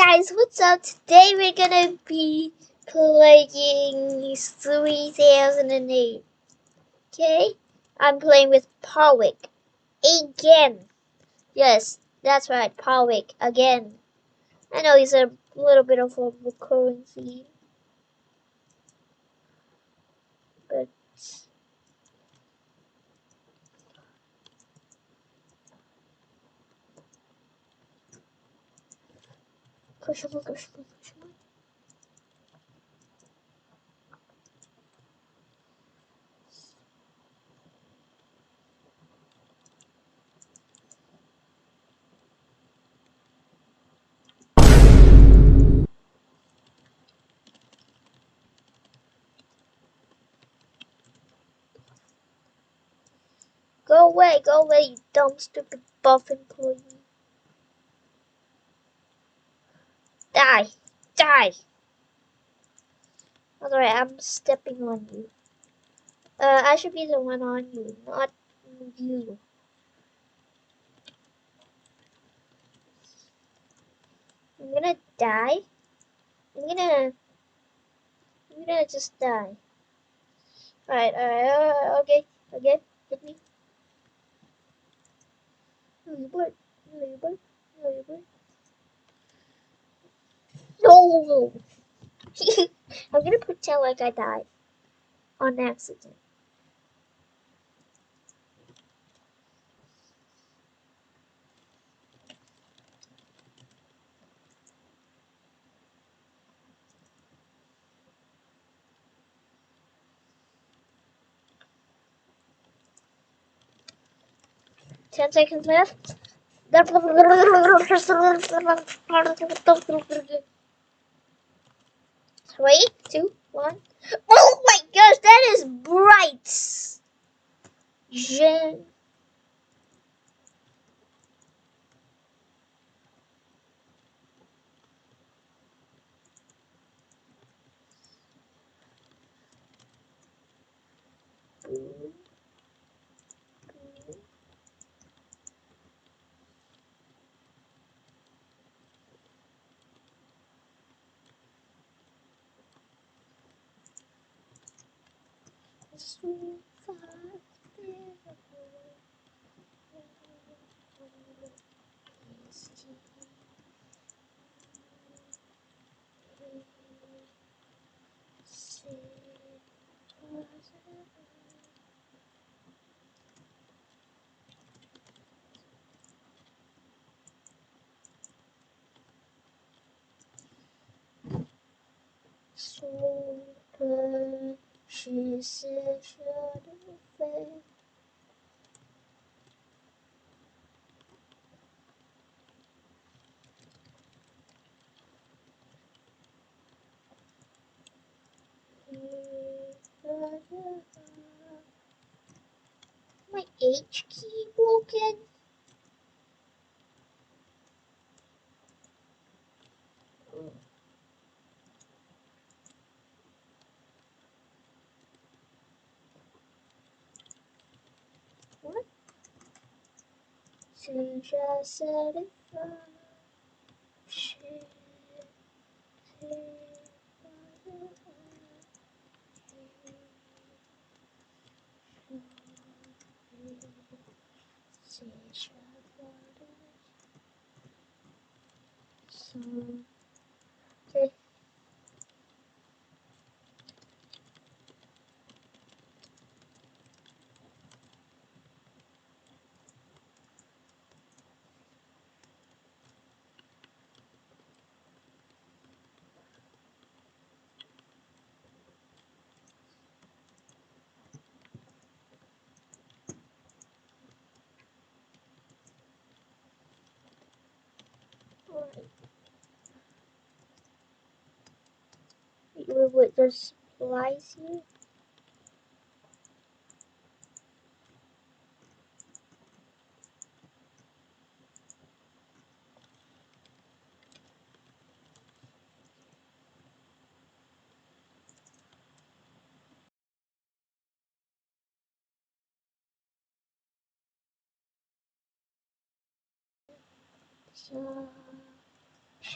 guys, what's up? Today we're gonna be playing 3008. Okay? I'm playing with pawichk again. Yes, that's right, pawichk again. I know it's a little bit of a recurring theme, but push on. Go away, you dumb, stupid buff employee. Die! Alright, I'm stepping on you. I should be the one on you, not you. I'm gonna die. I'm gonna just die. Alright, okay, hit me. No, you bird. No! I'm gonna pretend like I died on accident. Ten seconds left. 3, 2, 1. Oh my gosh, that is bright! Jen. My H key broken? What? Since I said it okay. Wait, there's supplies here?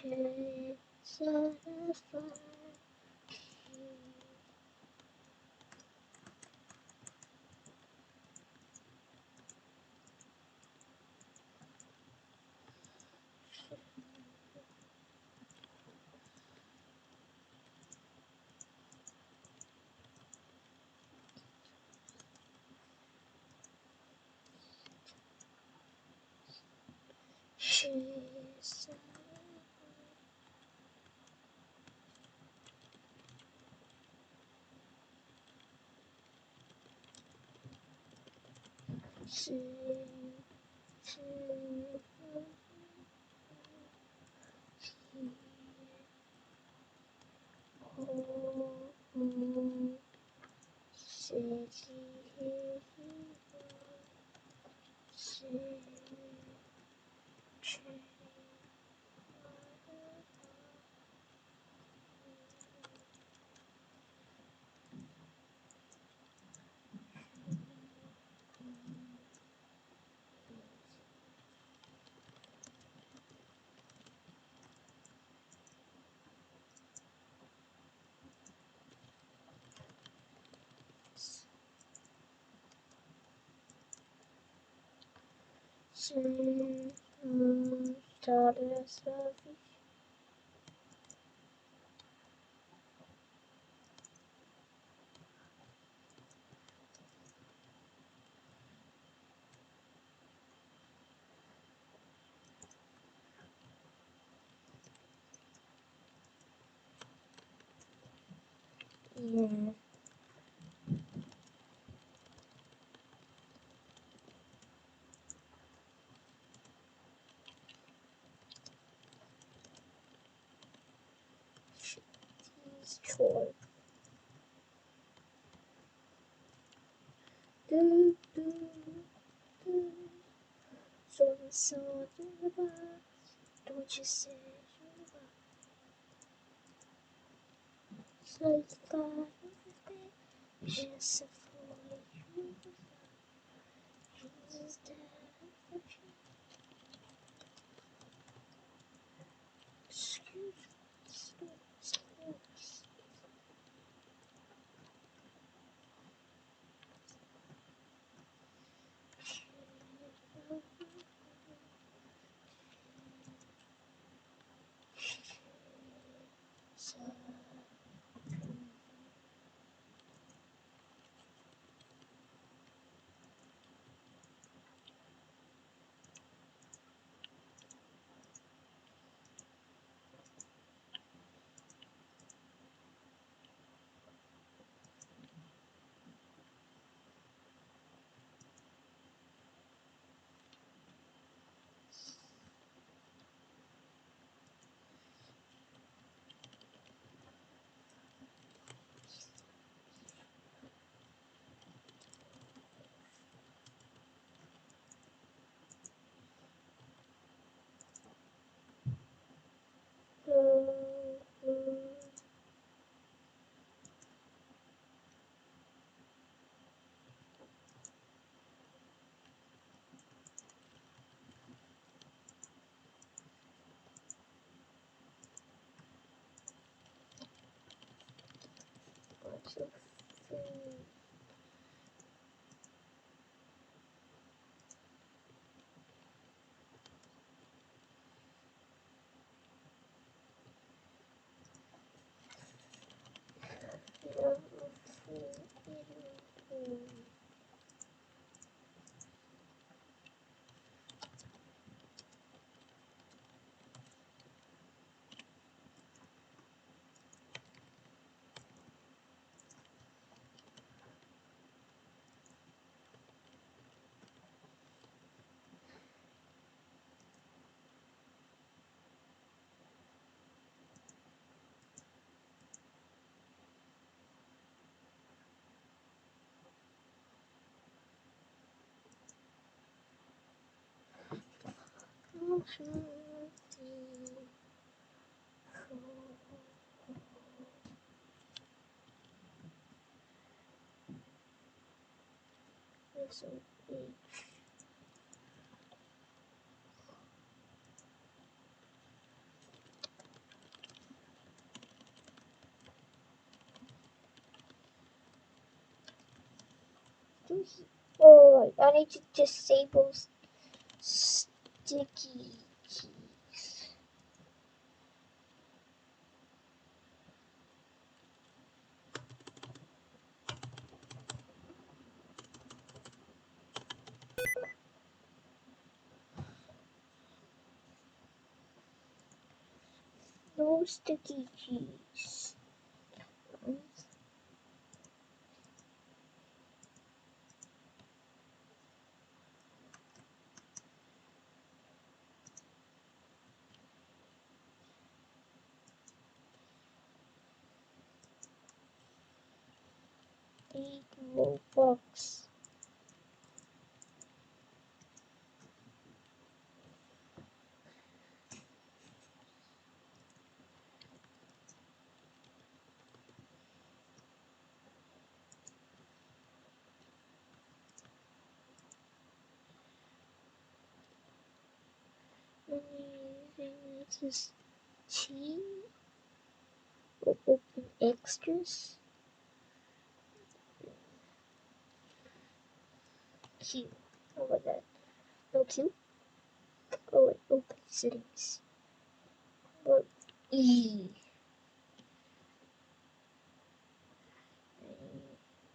Yeah. Chore. Do do do. So don't you say so far just for you. Jesus died for you. Excuse me. Bunch of food. This will be still here. Oh, I need to disable sticky keys. No sticky keys. Robux. This is T. We'll open extras. Q. How about that? No Q. Oh wait, open settings. Or E.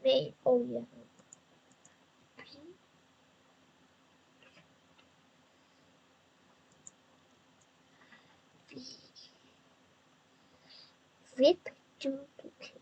May. Oh yeah. P. V. Zip duplicate.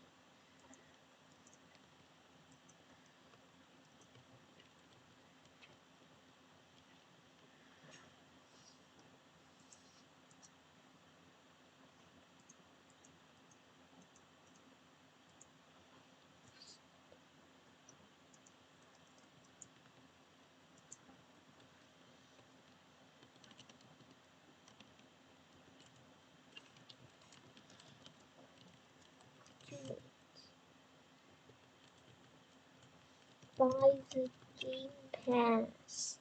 Buy the game pass.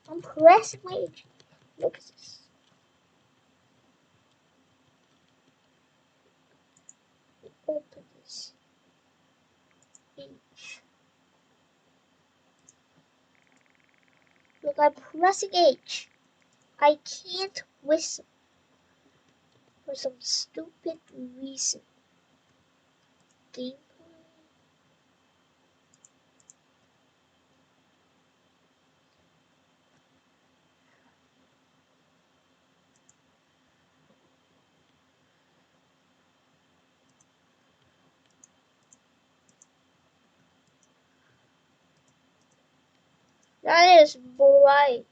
I'm pressing my H. Look at this. Open this. H. Look, I'm pressing H. I can't whistle for some stupid reason. Gameplay. That is bright.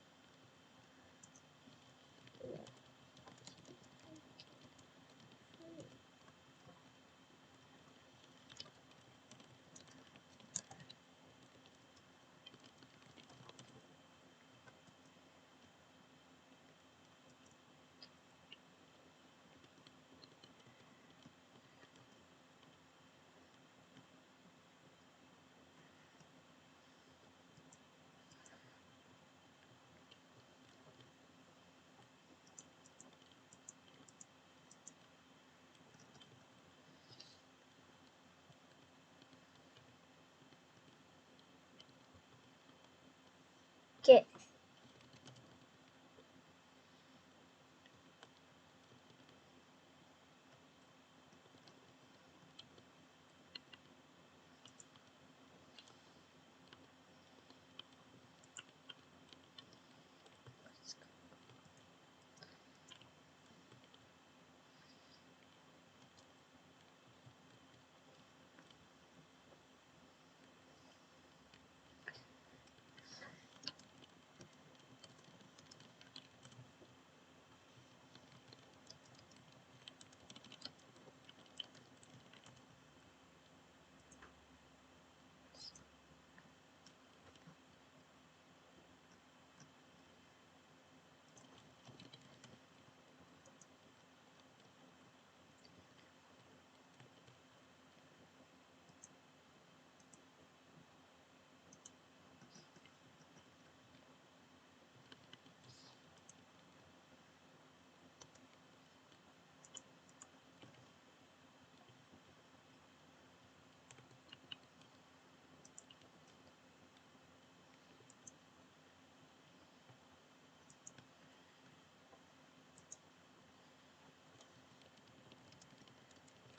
Okay.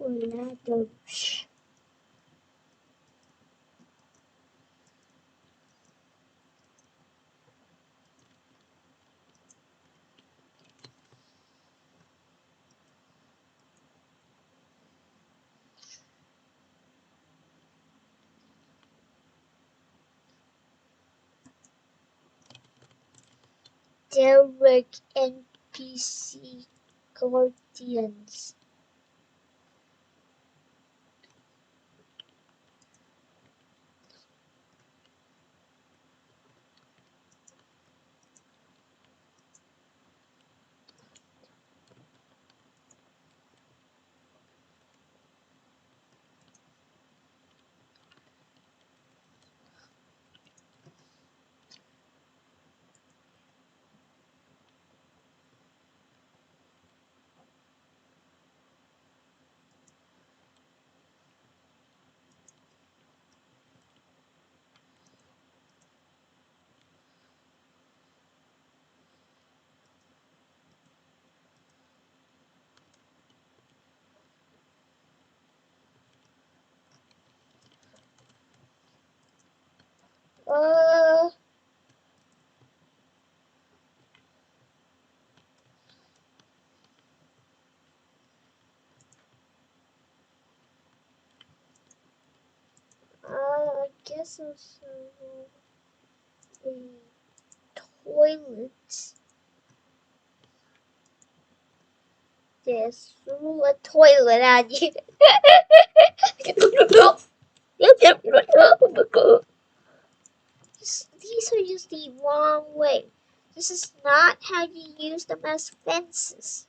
ladders. Derek NPC Guardians. I guess also a toilet. Yes, threw a toilet at you. These are used the wrong way. This is not how you use them as fences.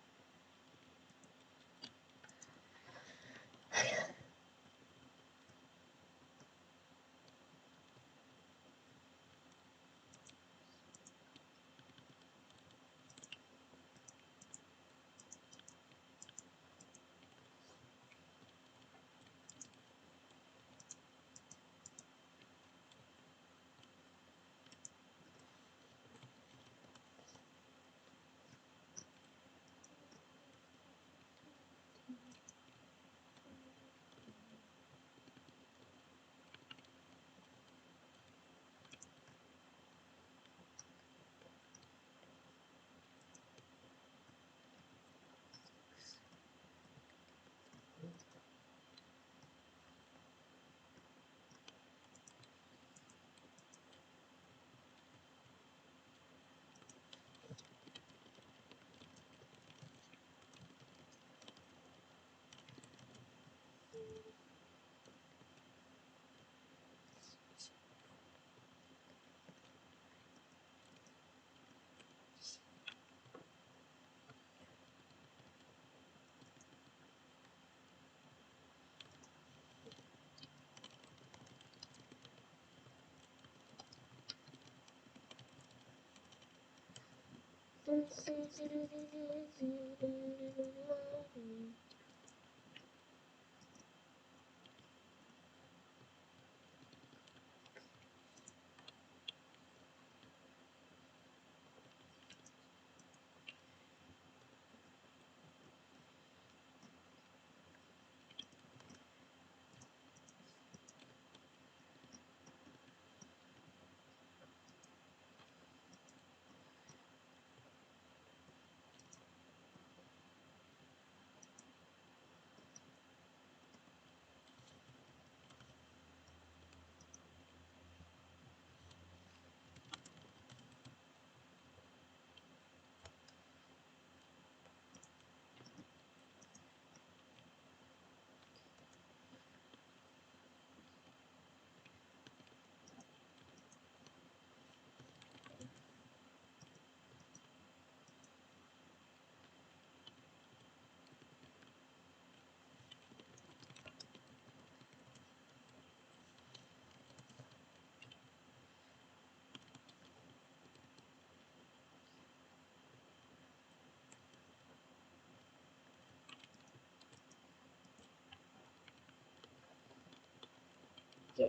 Yeah.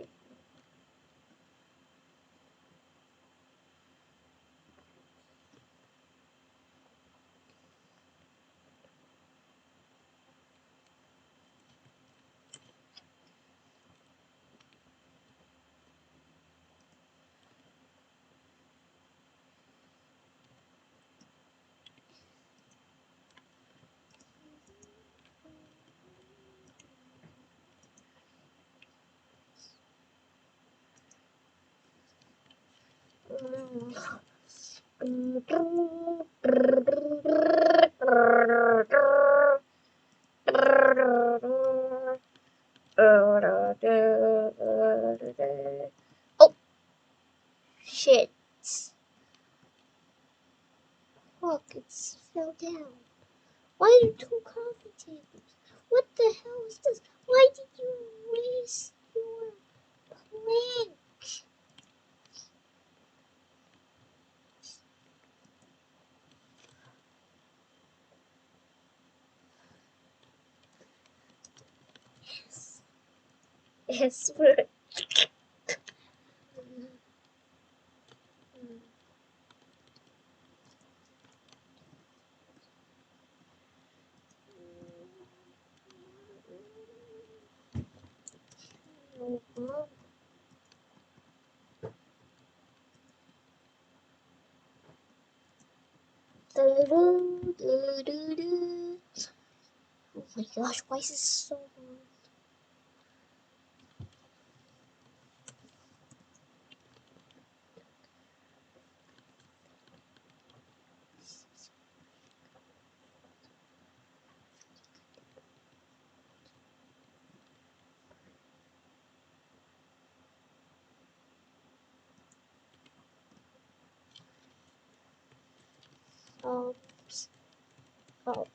Oh, shit. Fuck, it's fell down. Why are there two coffee tables? What the hell is this? Why did you waste your plank? Yes. Yes, we're... Oh my gosh, why is this so hard? Stop.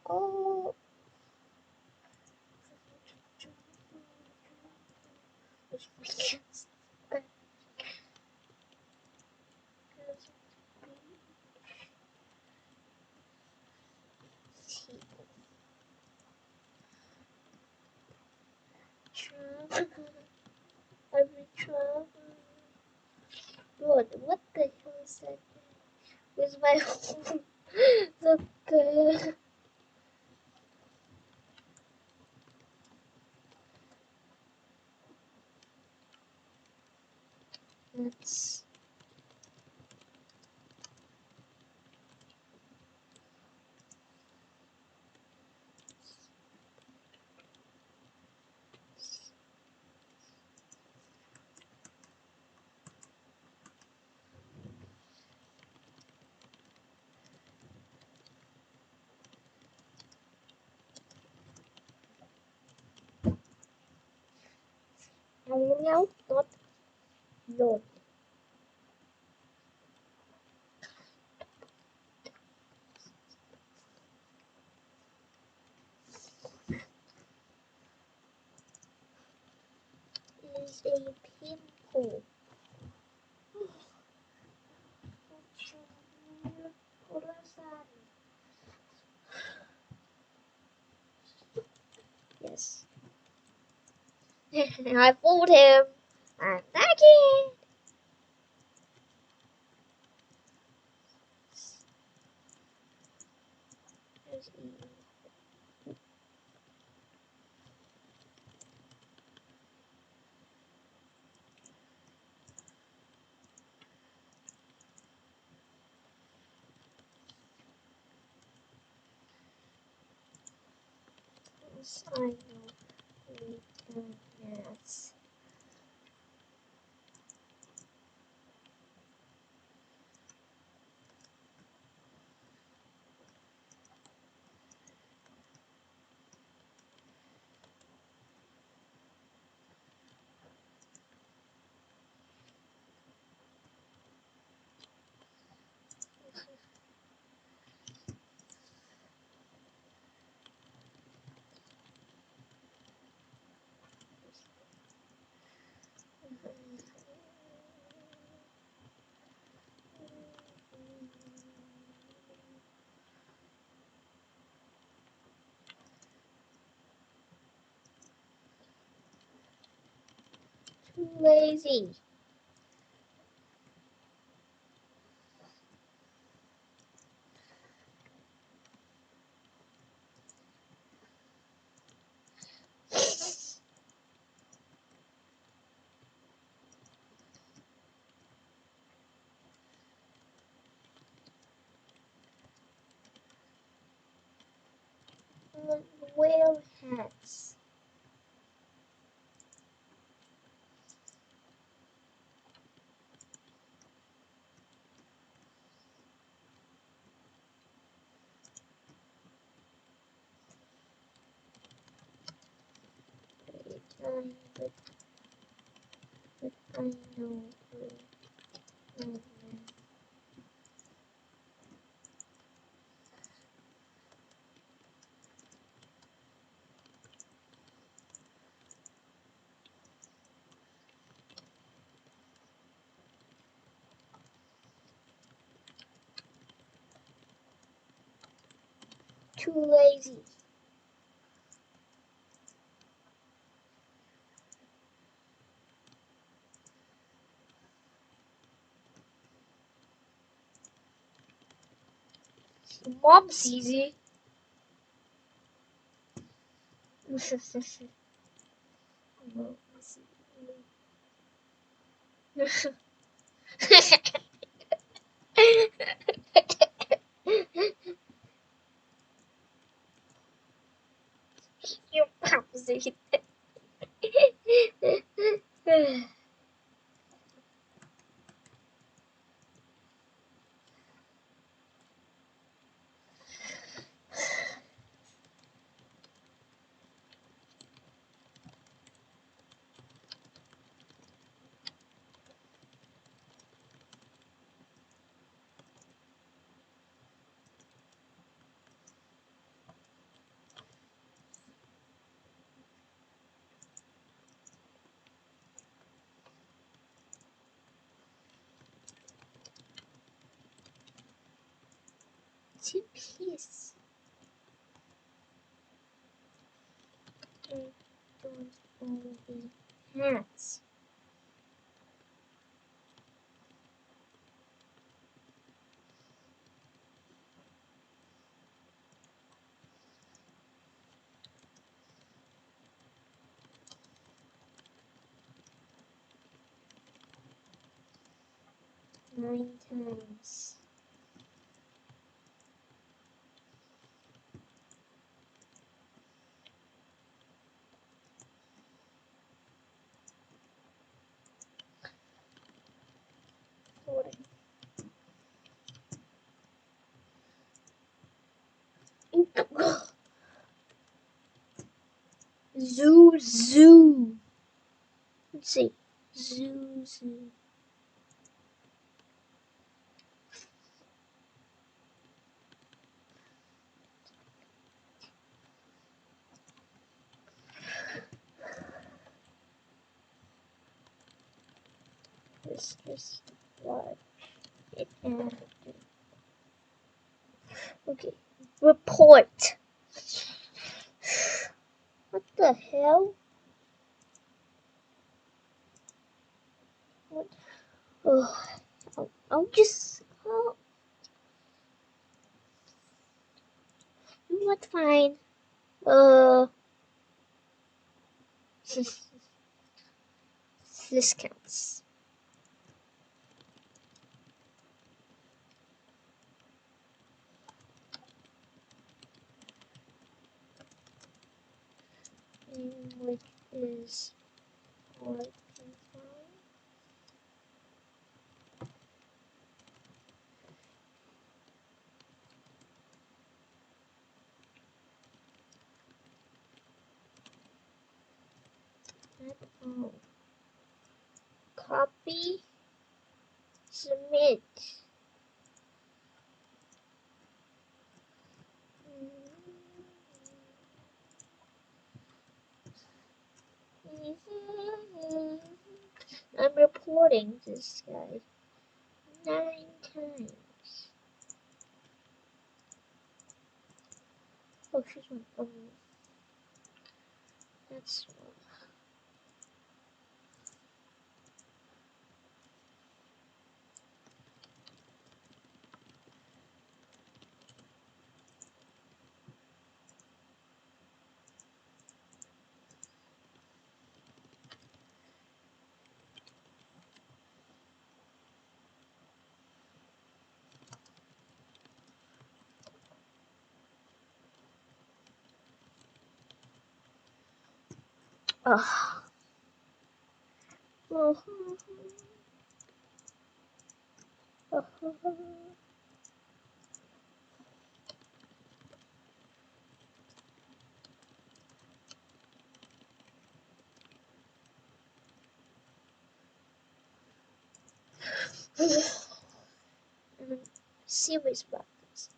Oh. Every trouble. Lord, what the hell is that? Where's my home? The That's now not no. Is a pimple. Yes. I fooled him. I'm back in. Yes, I know. Yes. Too lazy. wear hats. But I know where. Too lazy. Mom sees it. Your mom sees it. Two piece. Don't all the hats. Nine times. Zoo, zoo. Let's see. Zoo, zoo. This is what it is. Okay. Report. What the hell? What? Oh, I'll just. Oh, you know what? Fine. This counts. Which is what? Oh. Copy. Submit. I'm reporting this guy 9 times. Oh, she's one. Oh, that's wrong. Oh. Serious about this.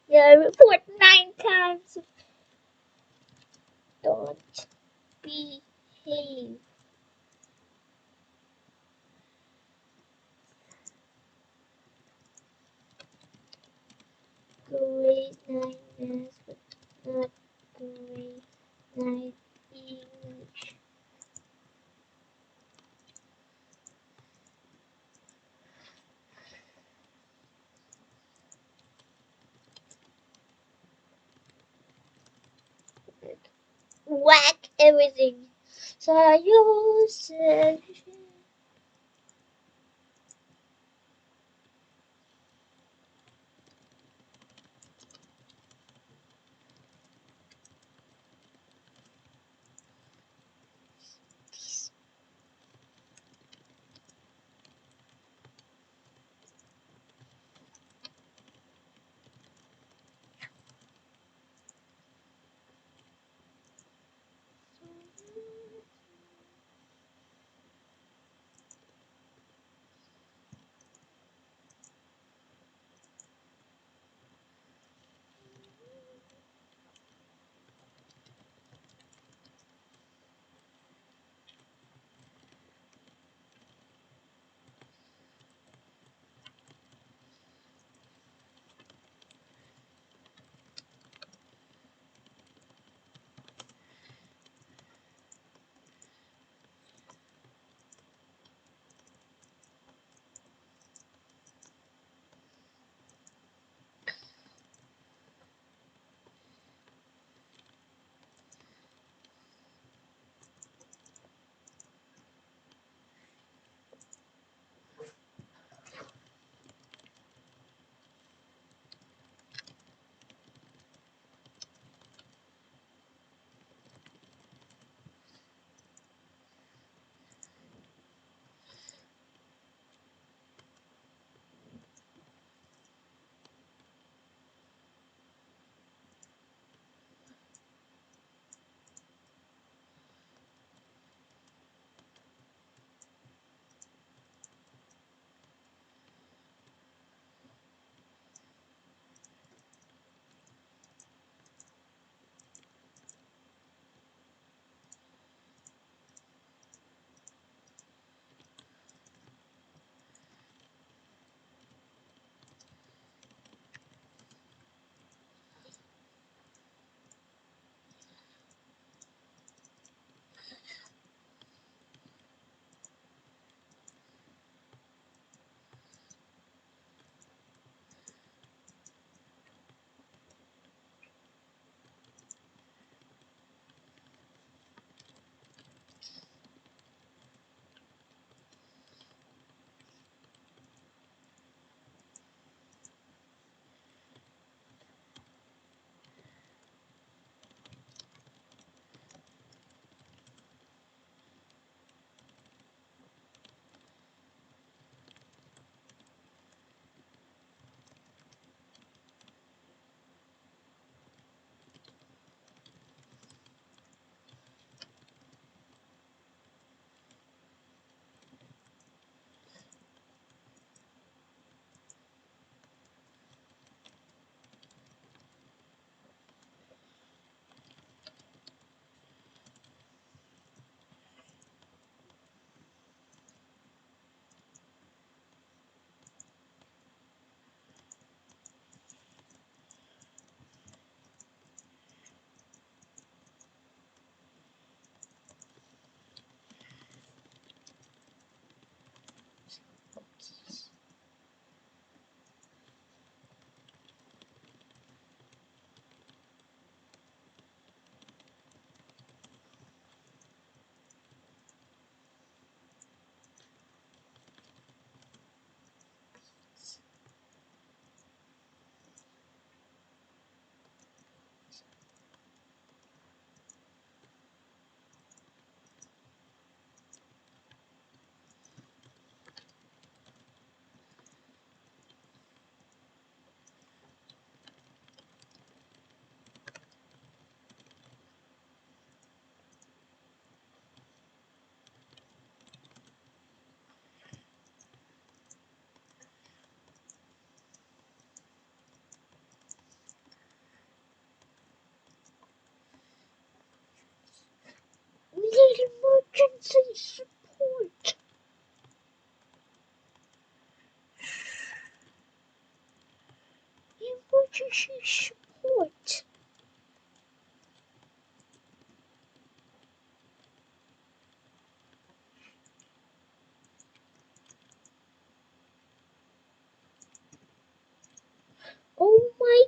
Yeah, report 9 times. Don't behave. Grade 9 math, but not grade 9 English. Whack everything. So you said.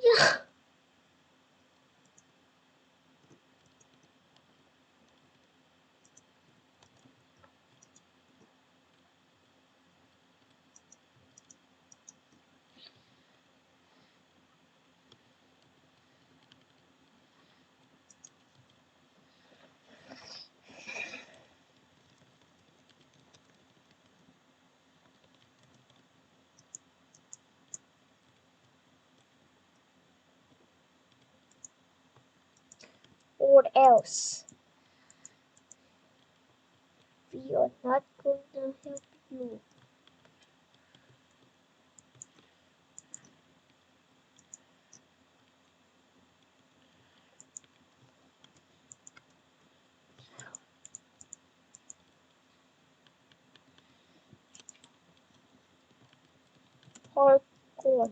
Yeah. What else? We are not going to help you. Hardcore.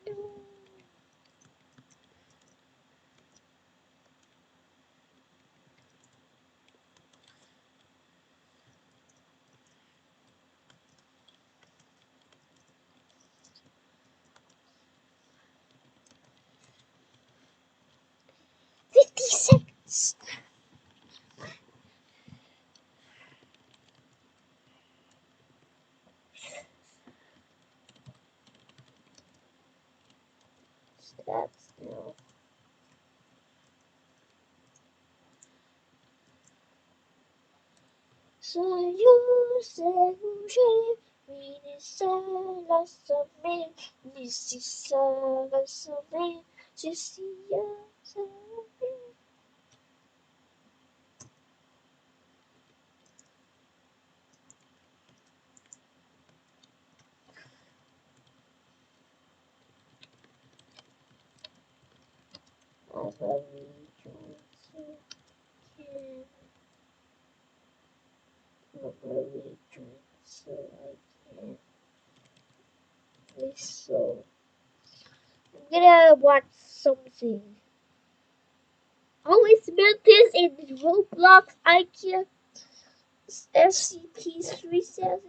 No. 50 seconds. That's now. Soyuz segure, minisala same, nisisala same, sisiya same. I will rejoice again. I will rejoice again. So I'm gonna watch something. Always built this in Roblox IKEA SCP-3000.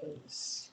Base.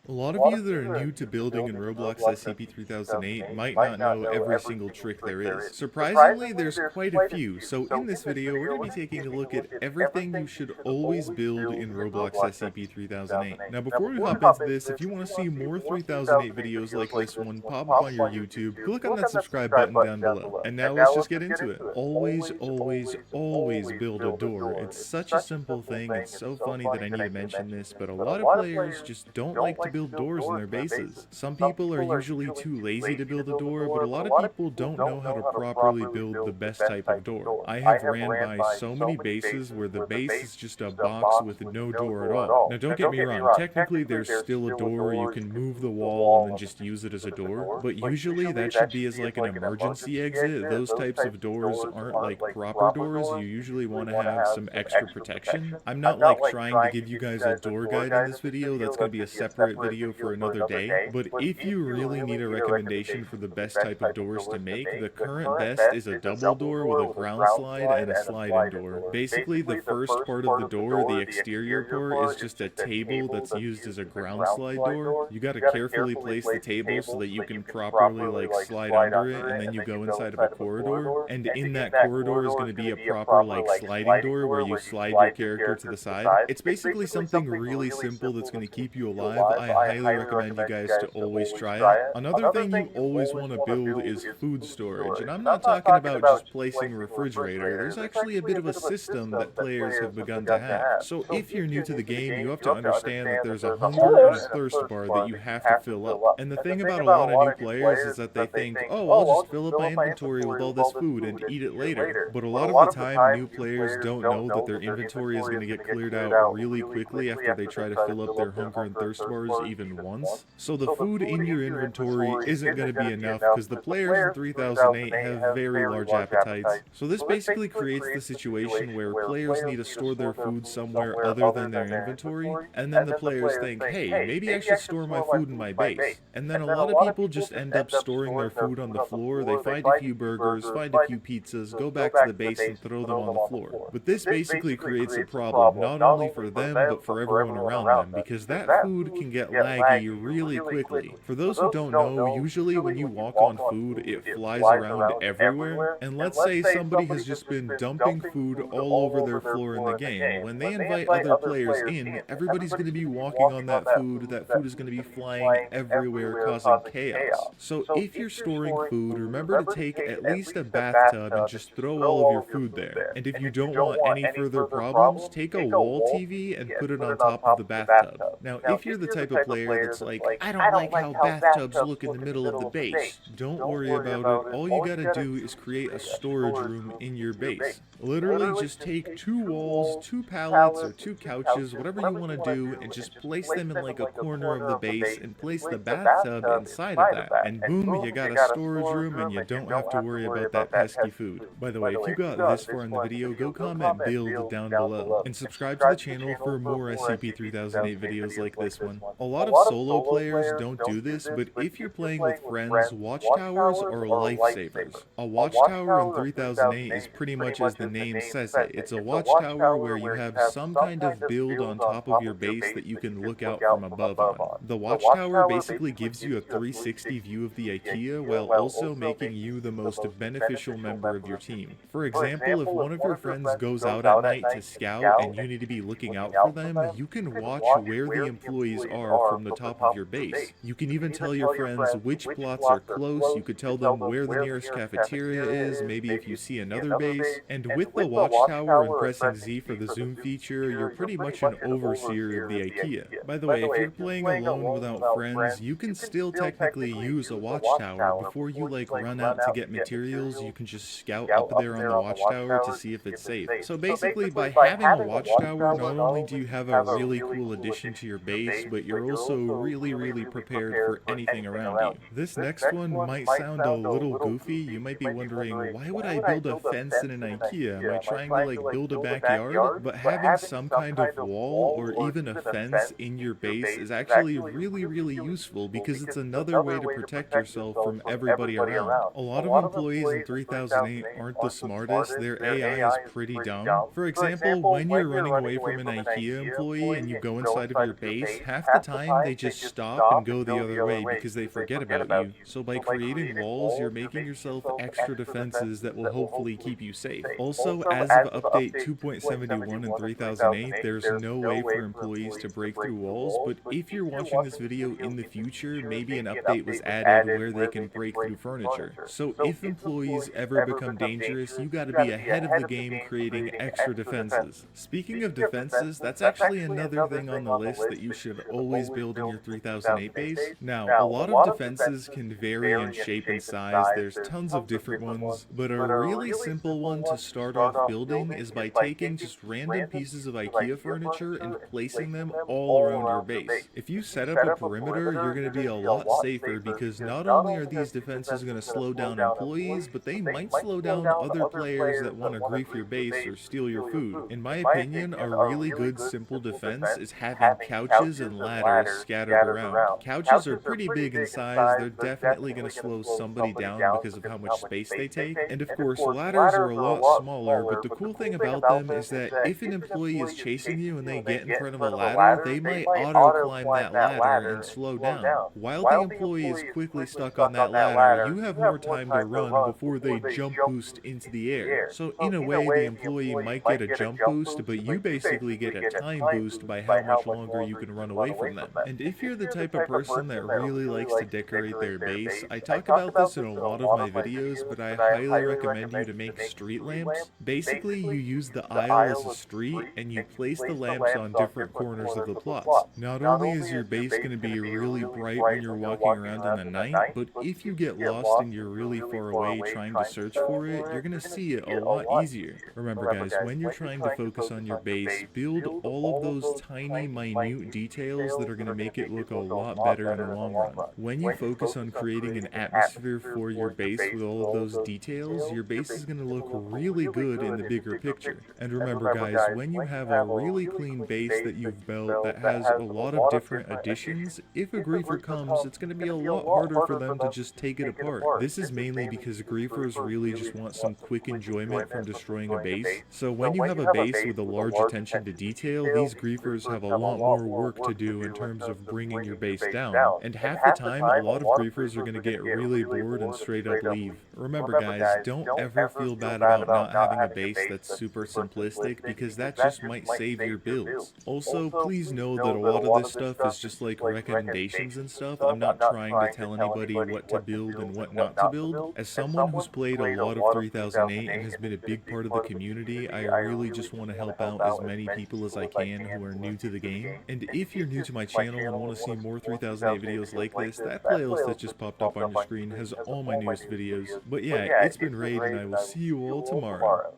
A lot of you that are new to building in Roblox SCP-3008 might not know every single trick there is. Surprisingly, there's quite a few, so in this video we're going to be taking a look at everything you should always build in Roblox SCP-3008. Now before we hop into this, if you want to see more 3008 videos like this one, pop up on your YouTube, click on that subscribe button down below. And now let's just get into it. Always, always, always build a door. It's such a simple thing, it's so funny that I need to mention this, but a lot of players just don't like to build doors in their bases. Some people are usually too lazy to build a door, but a lot of people don't know how to properly build the best type of door. I have ran by so many bases where the base is just a box with no door at all. Now don't get me wrong, technically there's still a door, you can move the wall and then just use it as a door, but usually that should be as like an emergency exit. Those types of doors aren't like proper doors, you usually want to have some extra protection. I'm not like trying to give you guys a door guide in this video, that's going to be a separate video for another day, but if you really need a recommendation for the best type of doors to make, the current best is a double door with a ground slide and a slide-in door. Basically, the first part of the door, the exterior part, is just a table that's used as a ground slide door. You gotta carefully place the table so that you can properly like slide under it, and then you go inside of a corridor, and in that corridor is going to be a proper like sliding door where you slide your character to the side. It's basically something really simple that's going to keep you alive. I highly recommend you guys to always try it. Another thing you always want to build is food storage, and I'm not talking about just placing a refrigerator. There's actually a bit of a system that players have begun to have. So if you're new to the game, you have to understand that there's a hunger and a thirst bar that you have to fill up. And the thing about a lot of new players is that they think, oh, I'll just fill up my inventory with all this food and eat it later. But a lot of the time, new players don't know that their inventory is going to get cleared out really quickly after they try to fill up their hunger and thirst bars even once. So the food in your inventory isn't going to be enough because the players in 3008 have very large appetites. So this basically creates the situation where players need to store their food somewhere other than their inventory, and then the players think, hey, maybe I should store my food in my base. And then a lot of people just end up storing their food on the floor. They find a few burgers, find a few pizzas, go back to the base and throw them on the floor. But this basically creates a problem, not only for them, but for everyone around them, because that food can get laggy really quickly. For those who don't know, usually when you walk on food, it flies around everywhere, and let's say somebody has just been dumping food all over their floor in the game. When they invite other players in, everybody's going to be walking on that food is going to be flying everywhere, causing chaos. So if you're storing food, remember to take at least a bathtub and just throw all of your food there. And if you don't want any further problems, take a wall TV and put it on top of the bathtub. Now, if you're the type of player that's like, I don't like how bathtubs look in the middle of the base, don't worry about it. All you gotta do is create a storage room in your base. Literally just take 2 walls, 2 pallets, or 2 couches, whatever you want to do, and just place them in like a corner of the base and place the bathtub inside of that. And boom, you got a storage room and you don't have to worry about that pesky food. By the way, if you got this far in the video, go comment build down below. And subscribe to the channel for more SCP-3008 videos like this one. A lot of solo players don't do this, but if you're playing with friends, watchtowers are lifesavers. A watchtower in 3008 is pretty much as the name says it. It's a watchtower where you have some kind of build on top of your base that you can look out from above on. The watchtower basically gives you a 360 view of the IKEA while also making you the most beneficial member of your team. For example, if one of your friends goes out at night to scout and you need to be looking out for them, you can watch where the employees are from the top of your base. You can even tell your friends which plots are close, you could tell them where the nearest cafeteria is, maybe if you see another base, and with the watchtower and pressing Z for the zoom feature, you're pretty much an overseer of the IKEA. By the way, if you're playing alone without friends, you can still technically use a watchtower. Before you like run out to get materials, you can just scout up there on the watchtower to see if it's safe. So basically, by having a watchtower, not only do you have a really cool addition to your base, but you're also really prepared for anything around you. This next one might sound a little goofy. You might be wondering, why would I build a fence in an IKEA? Am I trying to like build a backyard? But having some kind of wall or even a fence in your base is actually really useful because it's another way to protect yourself from everybody around. A lot of employees in 3008 aren't the smartest. Their AI is pretty dumb. For example, when you're running away from an IKEA employee and you go inside of your base, half the time they just stop and go the other way because they forget about you. So by creating walls, you're making yourself extra defenses that will hopefully keep you safe. Also, as of update 2.71 in 3008, there's no way for employees to break through walls, but if you're watching this video in the future, maybe an update was added where they can break through furniture. So if employees ever become dangerous, you gotta be ahead of the game creating extra defenses. Speaking of defenses, that's actually another thing on the list that you should always build in your 3008 base. Now, a lot of defenses can vary in shape and size, there's tons of different ones, but a really simple one to start off building is by taking just random pieces of IKEA furniture and placing them all around your base. If you set up a perimeter, you're going to be a lot safer because not only are these defenses going to slow down employees, but they might slow down other players that want to grief your base or steal your food. In my opinion, a really good simple defense is having couches and ladders scattered around. Couches are pretty big in size, they're definitely going to slow somebody down because of how much space they take, and of course ladders are a lot smaller, but the cool thing about them is that if an employee is chasing you and they get in front of a ladder, they might auto-climb that ladder and slow down. While the employee is quickly stuck on that ladder, you have more time to run before they jump boost into the air. So in a way, the employee might get a jump boost, but you basically get a time boost by how much longer you can run away from them. them. And if you're the type of person that really likes to decorate their base, I talk about this in a lot of my videos, but I highly recommend you to make street lamps. Basically, you use the aisle as a street, and you place the lamps on different corners of the plots. Not only is your base going to be really bright when you're walking around in the night, but if you get lost and you're really far away trying to search for it, you're going to see it a lot easier. Remember guys, when you're trying to focus on your base, build all of those tiny, minute details that are going to make it look a lot better in the long run. When you focus on creating an atmosphere for your base with all of those details, your base is going to look really good in the bigger picture. And remember guys, when you have a really clean base that you've built that has a lot of different additions, if a griefer comes, it's going to be a lot harder for them to just take it apart. This is mainly because griefers really just want some quick enjoyment from destroying a base. So when you have a base with a large attention to detail, these griefers have a lot more work to do in terms of bringing your base down. And half the time, a lot of griefers are going to get really bored and straight up leave. Remember guys, don't ever feel bad about not having a base that's super simplistic, because that just might save your builds. Also, please know that a lot of this stuff is just like recommendations and stuff. I'm not trying to tell anybody what to build and what not to build. As someone who's played a lot of 3008 and has been a big part of the community, I really just want to help out as many people as I can who are new to the game. And if you're new to my channel and want to see more 3008 videos like this, that playlist that just popped up on your screen has all my newest videos. But yeah, it's been Raid, and I will see you all tomorrow.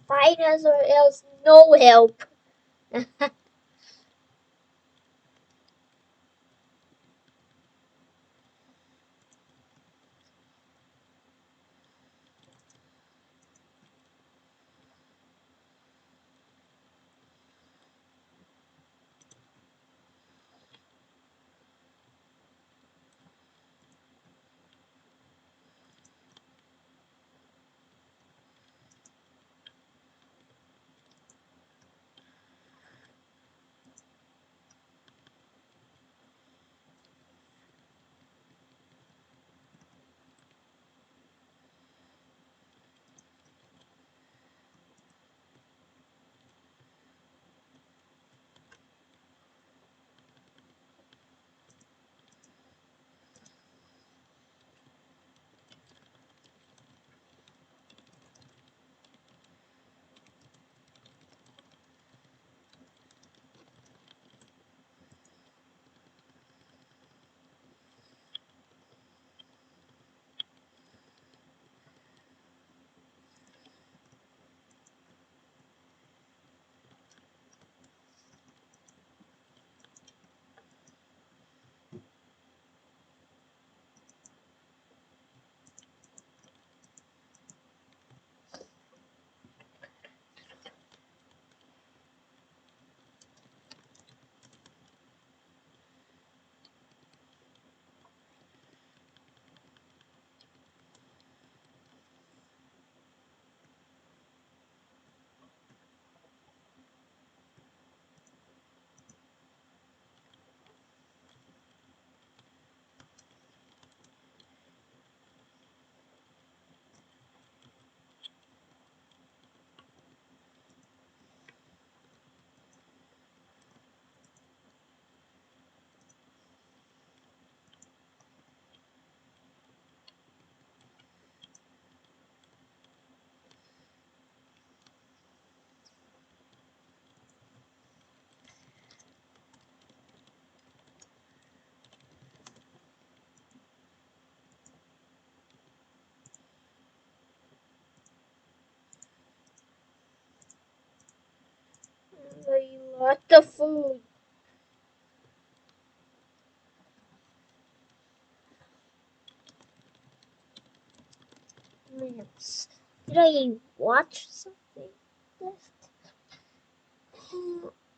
Find us or else no help. A lot of food. minutes. Did I watch something?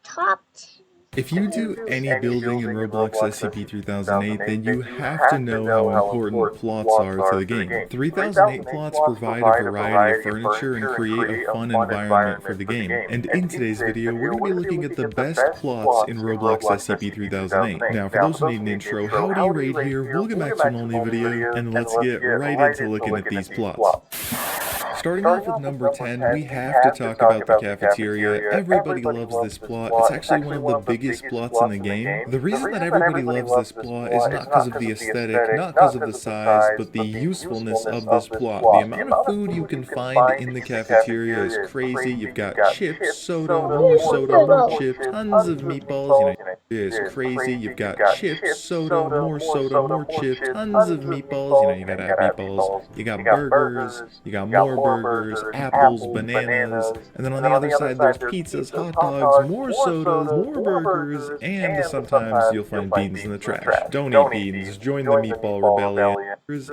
Top 10. If you do any building in Roblox SCP-3008, then you have to know how important plots are to the game. 3008 plots provide a variety of furniture and create a fun environment for the game. And in today's video, we're going to be looking at the best plots in Roblox SCP-3008. Now, for those who need an intro, howdy raid here, welcome back to an all-new video, and let's get right into looking at these plots. Starting off with number 10, we have to talk about the cafeteria. Everybody loves this plot. It's actually one of the biggest plots in the game. The reason that everybody loves this plot is not because of the aesthetic, not because of the size, but the usefulness of this plot. The amount of food you can find in the cafeteria is crazy. You've got chips, soda, more chips, tons of meatballs, it is crazy. You've got chips, soda, more chips, tons of meatballs. You gotta have meatballs. You got burgers, you got more burgers, apples, bananas, and then on the other side there's pizzas, hot dogs, more sodas, more burgers, and sometimes you'll find beans in the trash. Don't eat beans, join the meatball rebellion.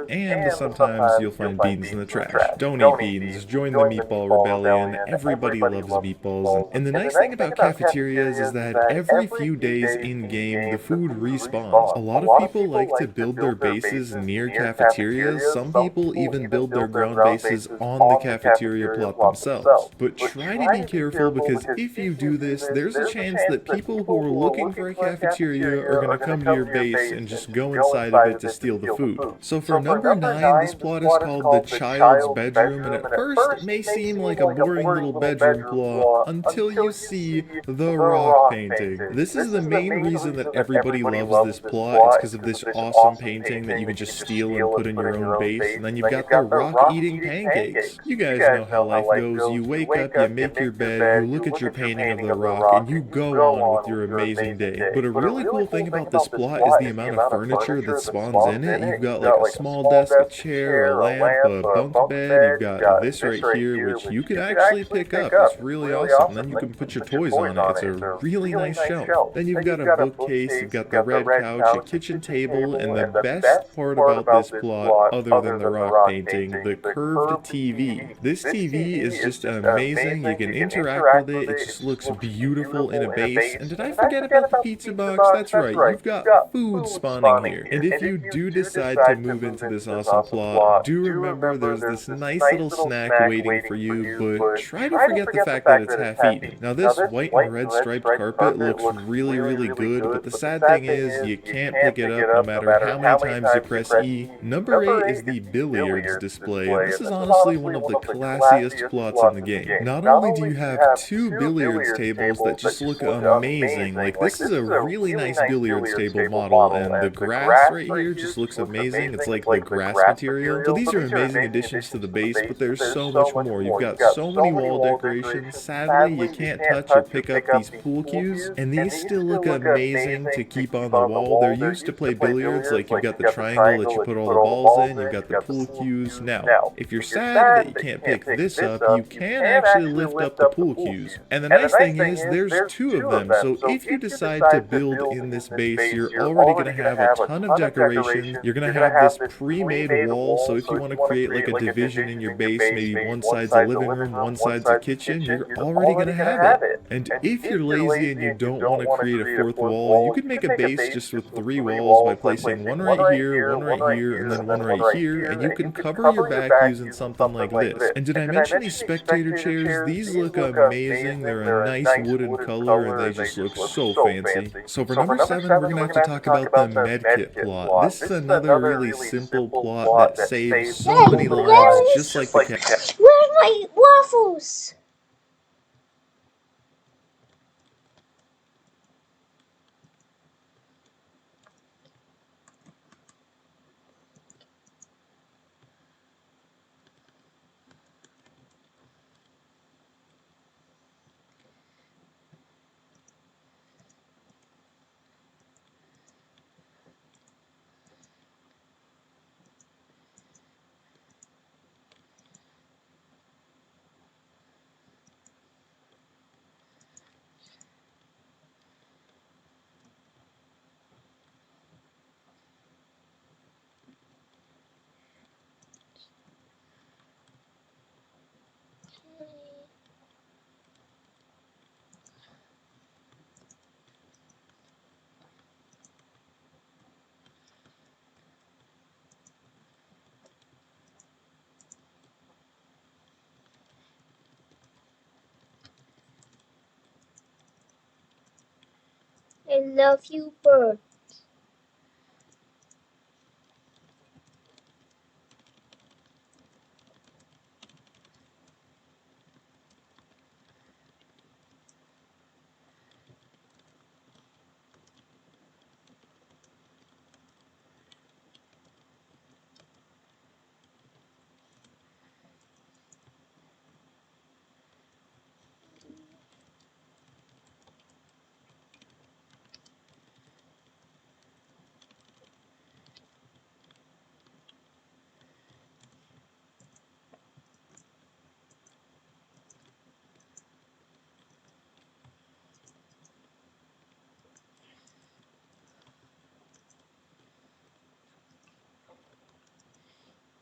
And sometimes you'll find beans in the trash. Don't eat beans, join the meatball rebellion. Everybody loves meatballs. And the nice thing about cafeterias is that every few days in-game, the food respawns. A lot of people like to build their bases near cafeterias. Some people even build their ground bases on the cafeteria plot themselves. But try to be careful, because if you do this, there's a chance that people who are looking for a cafeteria are going to come to your base and just go inside of it to steal the food. So for number 9, this plot is called The Child's Bedroom, and at first it may seem like a boring little bedroom plot until you see the rock painting. This is the main reason that everybody loves this plot. It's because of this awesome painting that you can just steal and put in your own base, and then you've got the rock eating pancakes. You guys know how life goes. You wake up, you make your bed, you look at your painting of the rock, and you go on with your amazing day. But a really cool thing about this plot is the amount of furniture that spawns in it. You've got like a small desk, a chair, a lamp, a bunk bed. You've got this right here, which you can actually pick up. It's really awesome. And then you can put your toys on it. It's a really nice shelf. Then you've got a bookcase, you've got the red couch, a kitchen table, and the best part about this plot, other than the rock painting, the curved TV. This TV is just amazing. You can interact with it. It just looks beautiful in a base. And did I forget about the pizza box? That's right. You've got food spawning here. And if you do decide to move into this awesome plot, do remember there's this nice little snack waiting for you, but try to forget the fact that it's half eaten. Now this white and red striped carpet looks really good, but the sad thing is you can't pick it up no matter how many times you press E. Number 8 is the billiards display, and this is honestly one of the classiest plots in the game. Not only do you have 2 billiards tables that just look amazing, like this is a really nice billiards table model, and the grass right here just looks amazing. It's like the grass material. So these are amazing additions to the base, but there's so much more. You've got so many wall decorations. Sadly, you can't touch or pick up these pool cues, and these still look amazing to keep on the wall. They're used to play billiards, like you've got the triangle that you put all the balls in, you've got the pool cues. Now, if you're sad that you can't pick this up, you can actually lift up the pool cues. And the nice thing is, there's 2 of them, so if you decide to build in this base, you're already going to have a ton of decorations. You're going to have this pre-made wall, so if you want to create like a division in your base, maybe one side's a living room, one side's a kitchen, you're already going to have it. And if you're lazy and you don't want to create a 4th wall, you could make a base just with 3 walls by placing one right here, and then one right here, and you can cover your back using something like this. And did I mention these spectator chairs? These look amazing. They're a nice wooden color, and they just look so fancy. So for number 7, we're going to have to talk about the medkit plot. This is another really simple plot that saves so many lives, just like the cat. Where's my waffles? I love you, bird.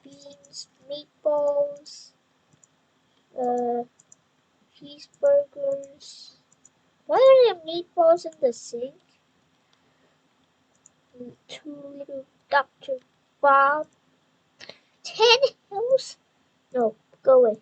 Beans, meatballs, cheeseburgers. Why are there meatballs in the sink? Two little Dr. Bob. 10 hills? No, go away.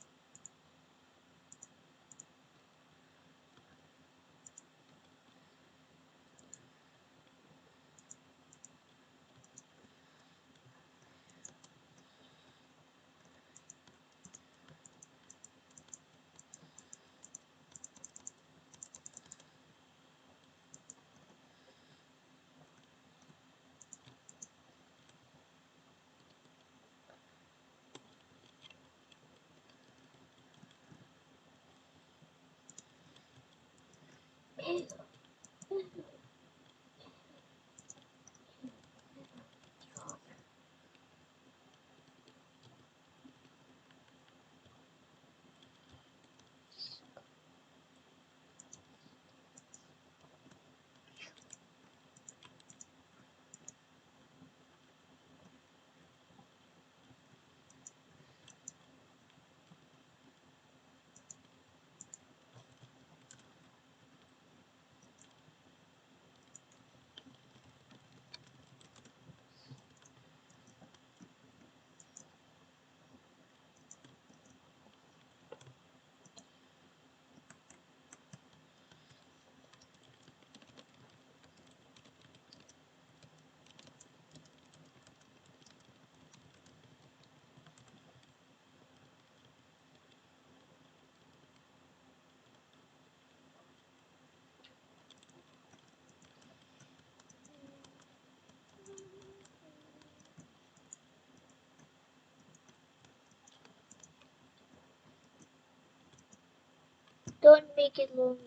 Don't make it longer.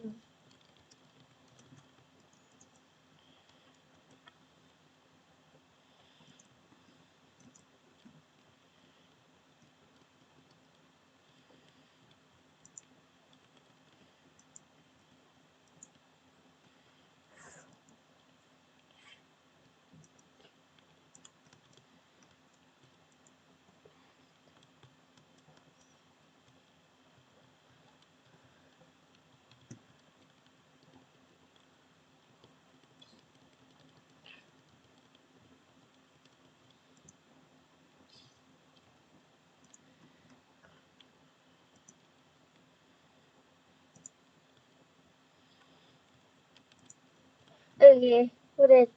Okay, put it.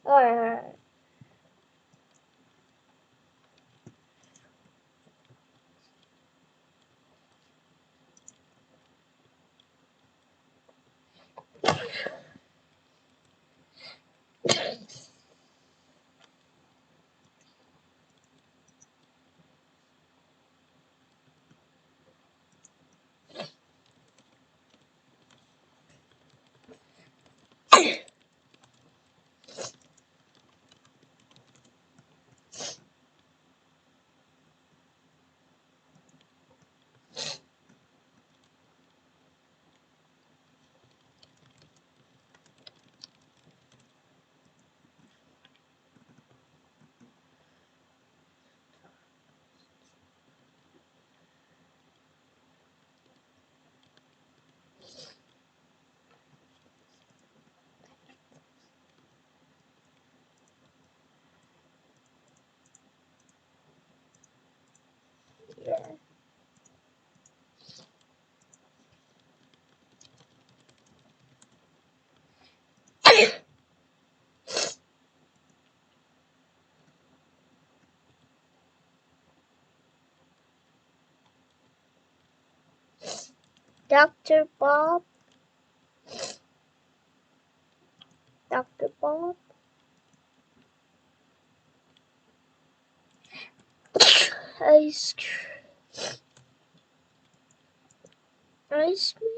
Alright. Dr. Bob. Dr. Bob. Ice cream. Ice cream.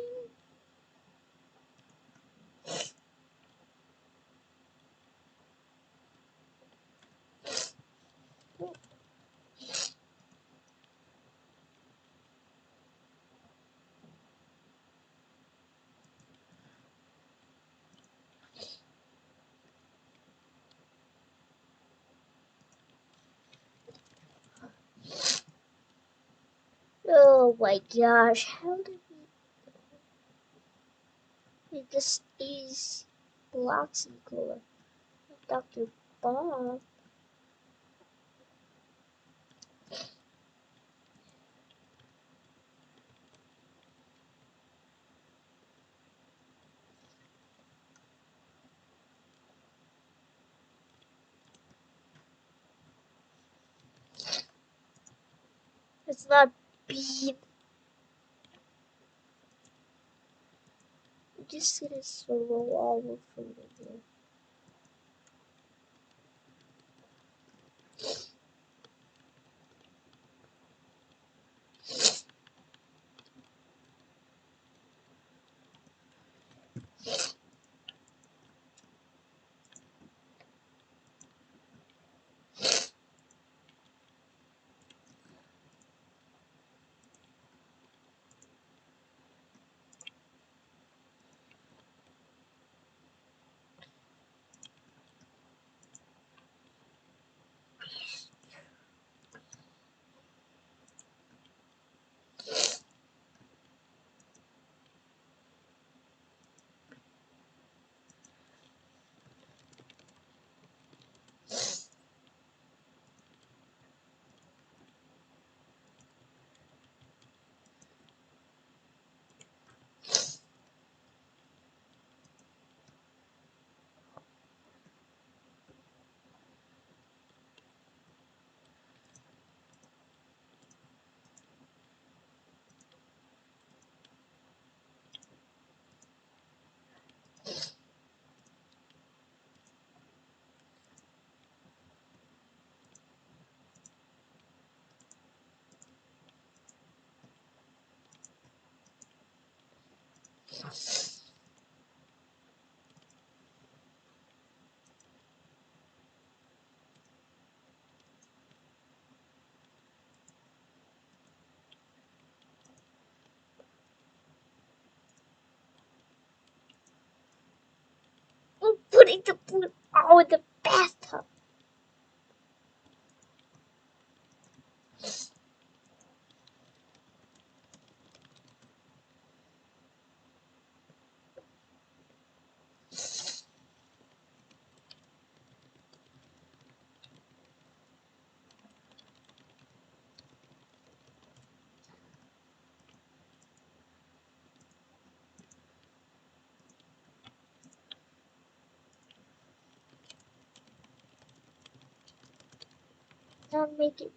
Oh my gosh, how did this is lots of color. Dr. Bob. It's not bean. I'm just gonna swirl all the food in here. I'm putting the food all in the bathtub. Now make it.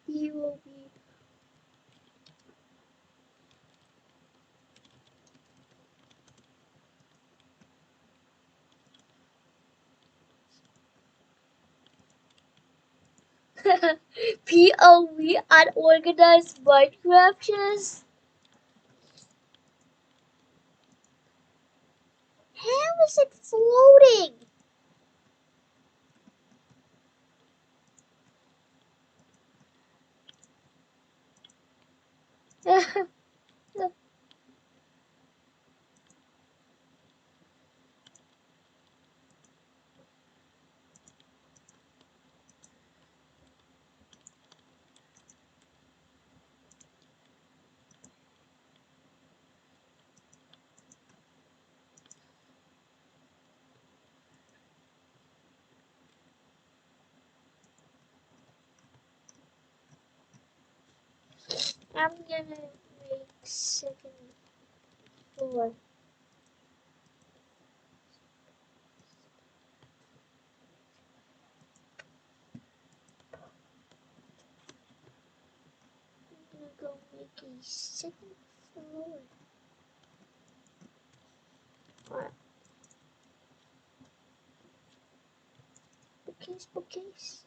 You will be. POV unorganized Minecraft chest? How is it floating? I'm gonna make second floor. I'm gonna go make a second floor. Alright. Bookcase, bookcase.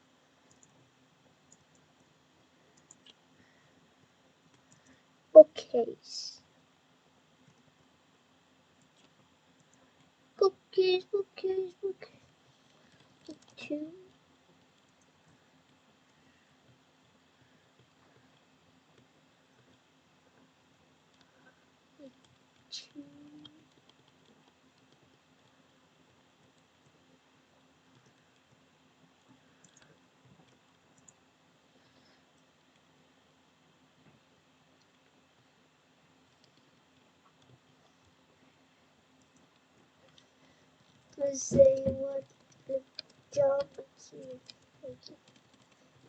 Bookcase. Bookcase, bookcase, bookcase. Two. Two. Let's say what the job here. Okay.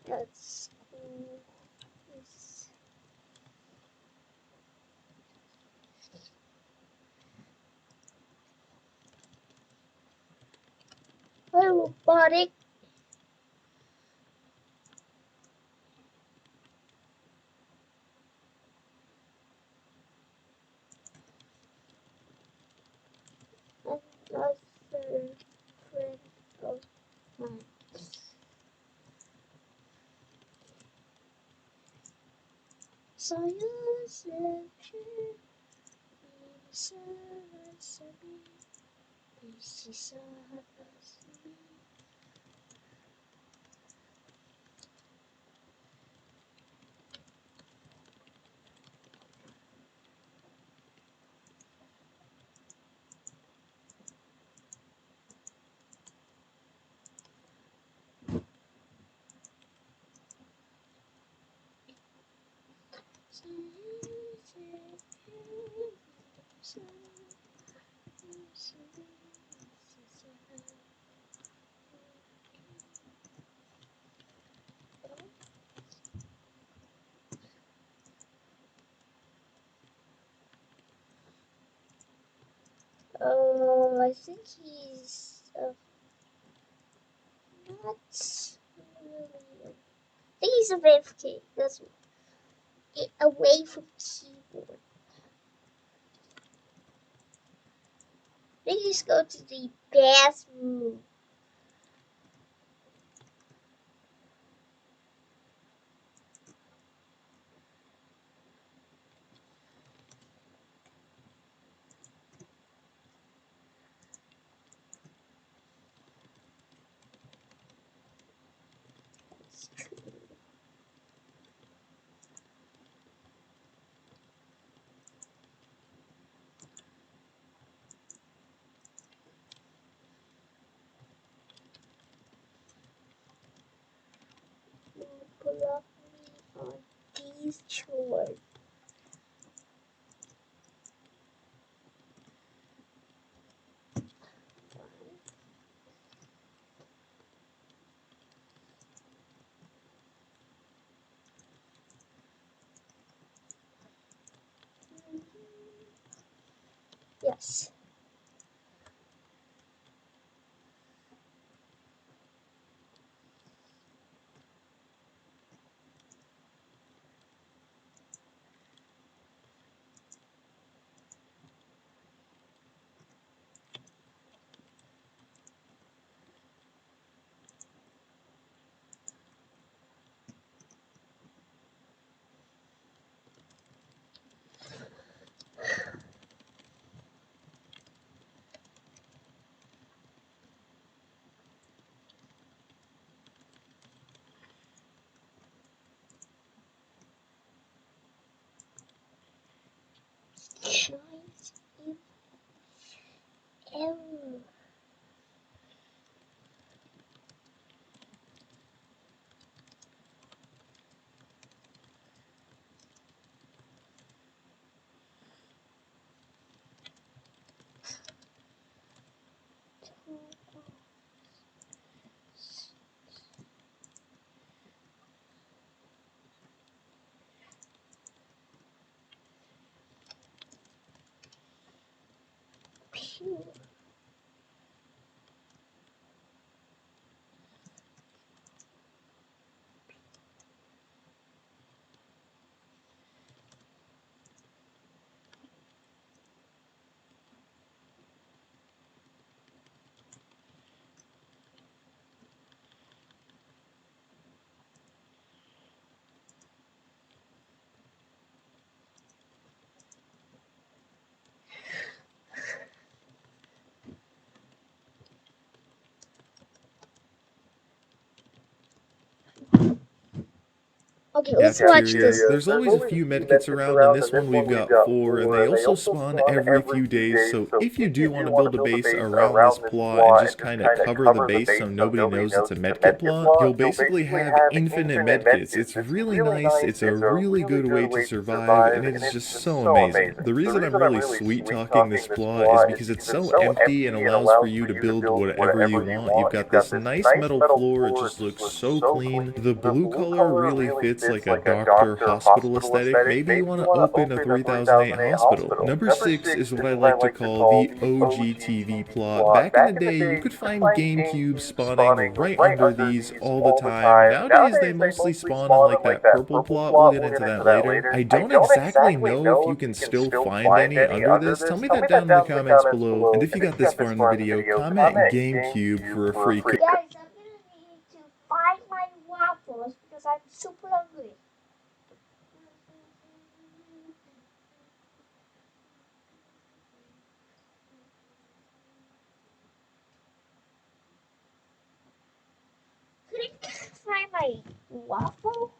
That's cool. It's robotic. Another friend of mine. Science lecture. I think he's not really. I think he's a AFK. That's away from keyboard. Please go to the bathroom. Block me on these chores. Yes. sure. Okay, let's watch Cafeteria. this. There's always a few medkits around, and this one we've got 4, and they also spawn every few days, so if you do want to build a base around this plot and just kind of cover the base so nobody knows it's a medkit plot, you'll basically have infinite medkits. It's really nice, it's a really good way to survive, and it is just so amazing. The reason I'm really sweet-talking this plot is because it's so empty and allows for you to build whatever you want. You've got this nice metal floor, it just looks so clean. The blue color really fits like a doctor hospital aesthetic. Maybe you want to open a 3008 hospital. Number 6 is what I like to call the OG TV plot. Back in the day, you could find GameCube spawning right under these all the time. Nowadays, they mostly spawn in like that purple plot. We'll get into that later. I don't exactly know if you can still find any under this. Tell me that down in the comments below. And if you got this far in the video, comment GameCube for a free code. Guys, I'm gonna need to find my waffles because I'm super hungry. Couldn't find my waffle?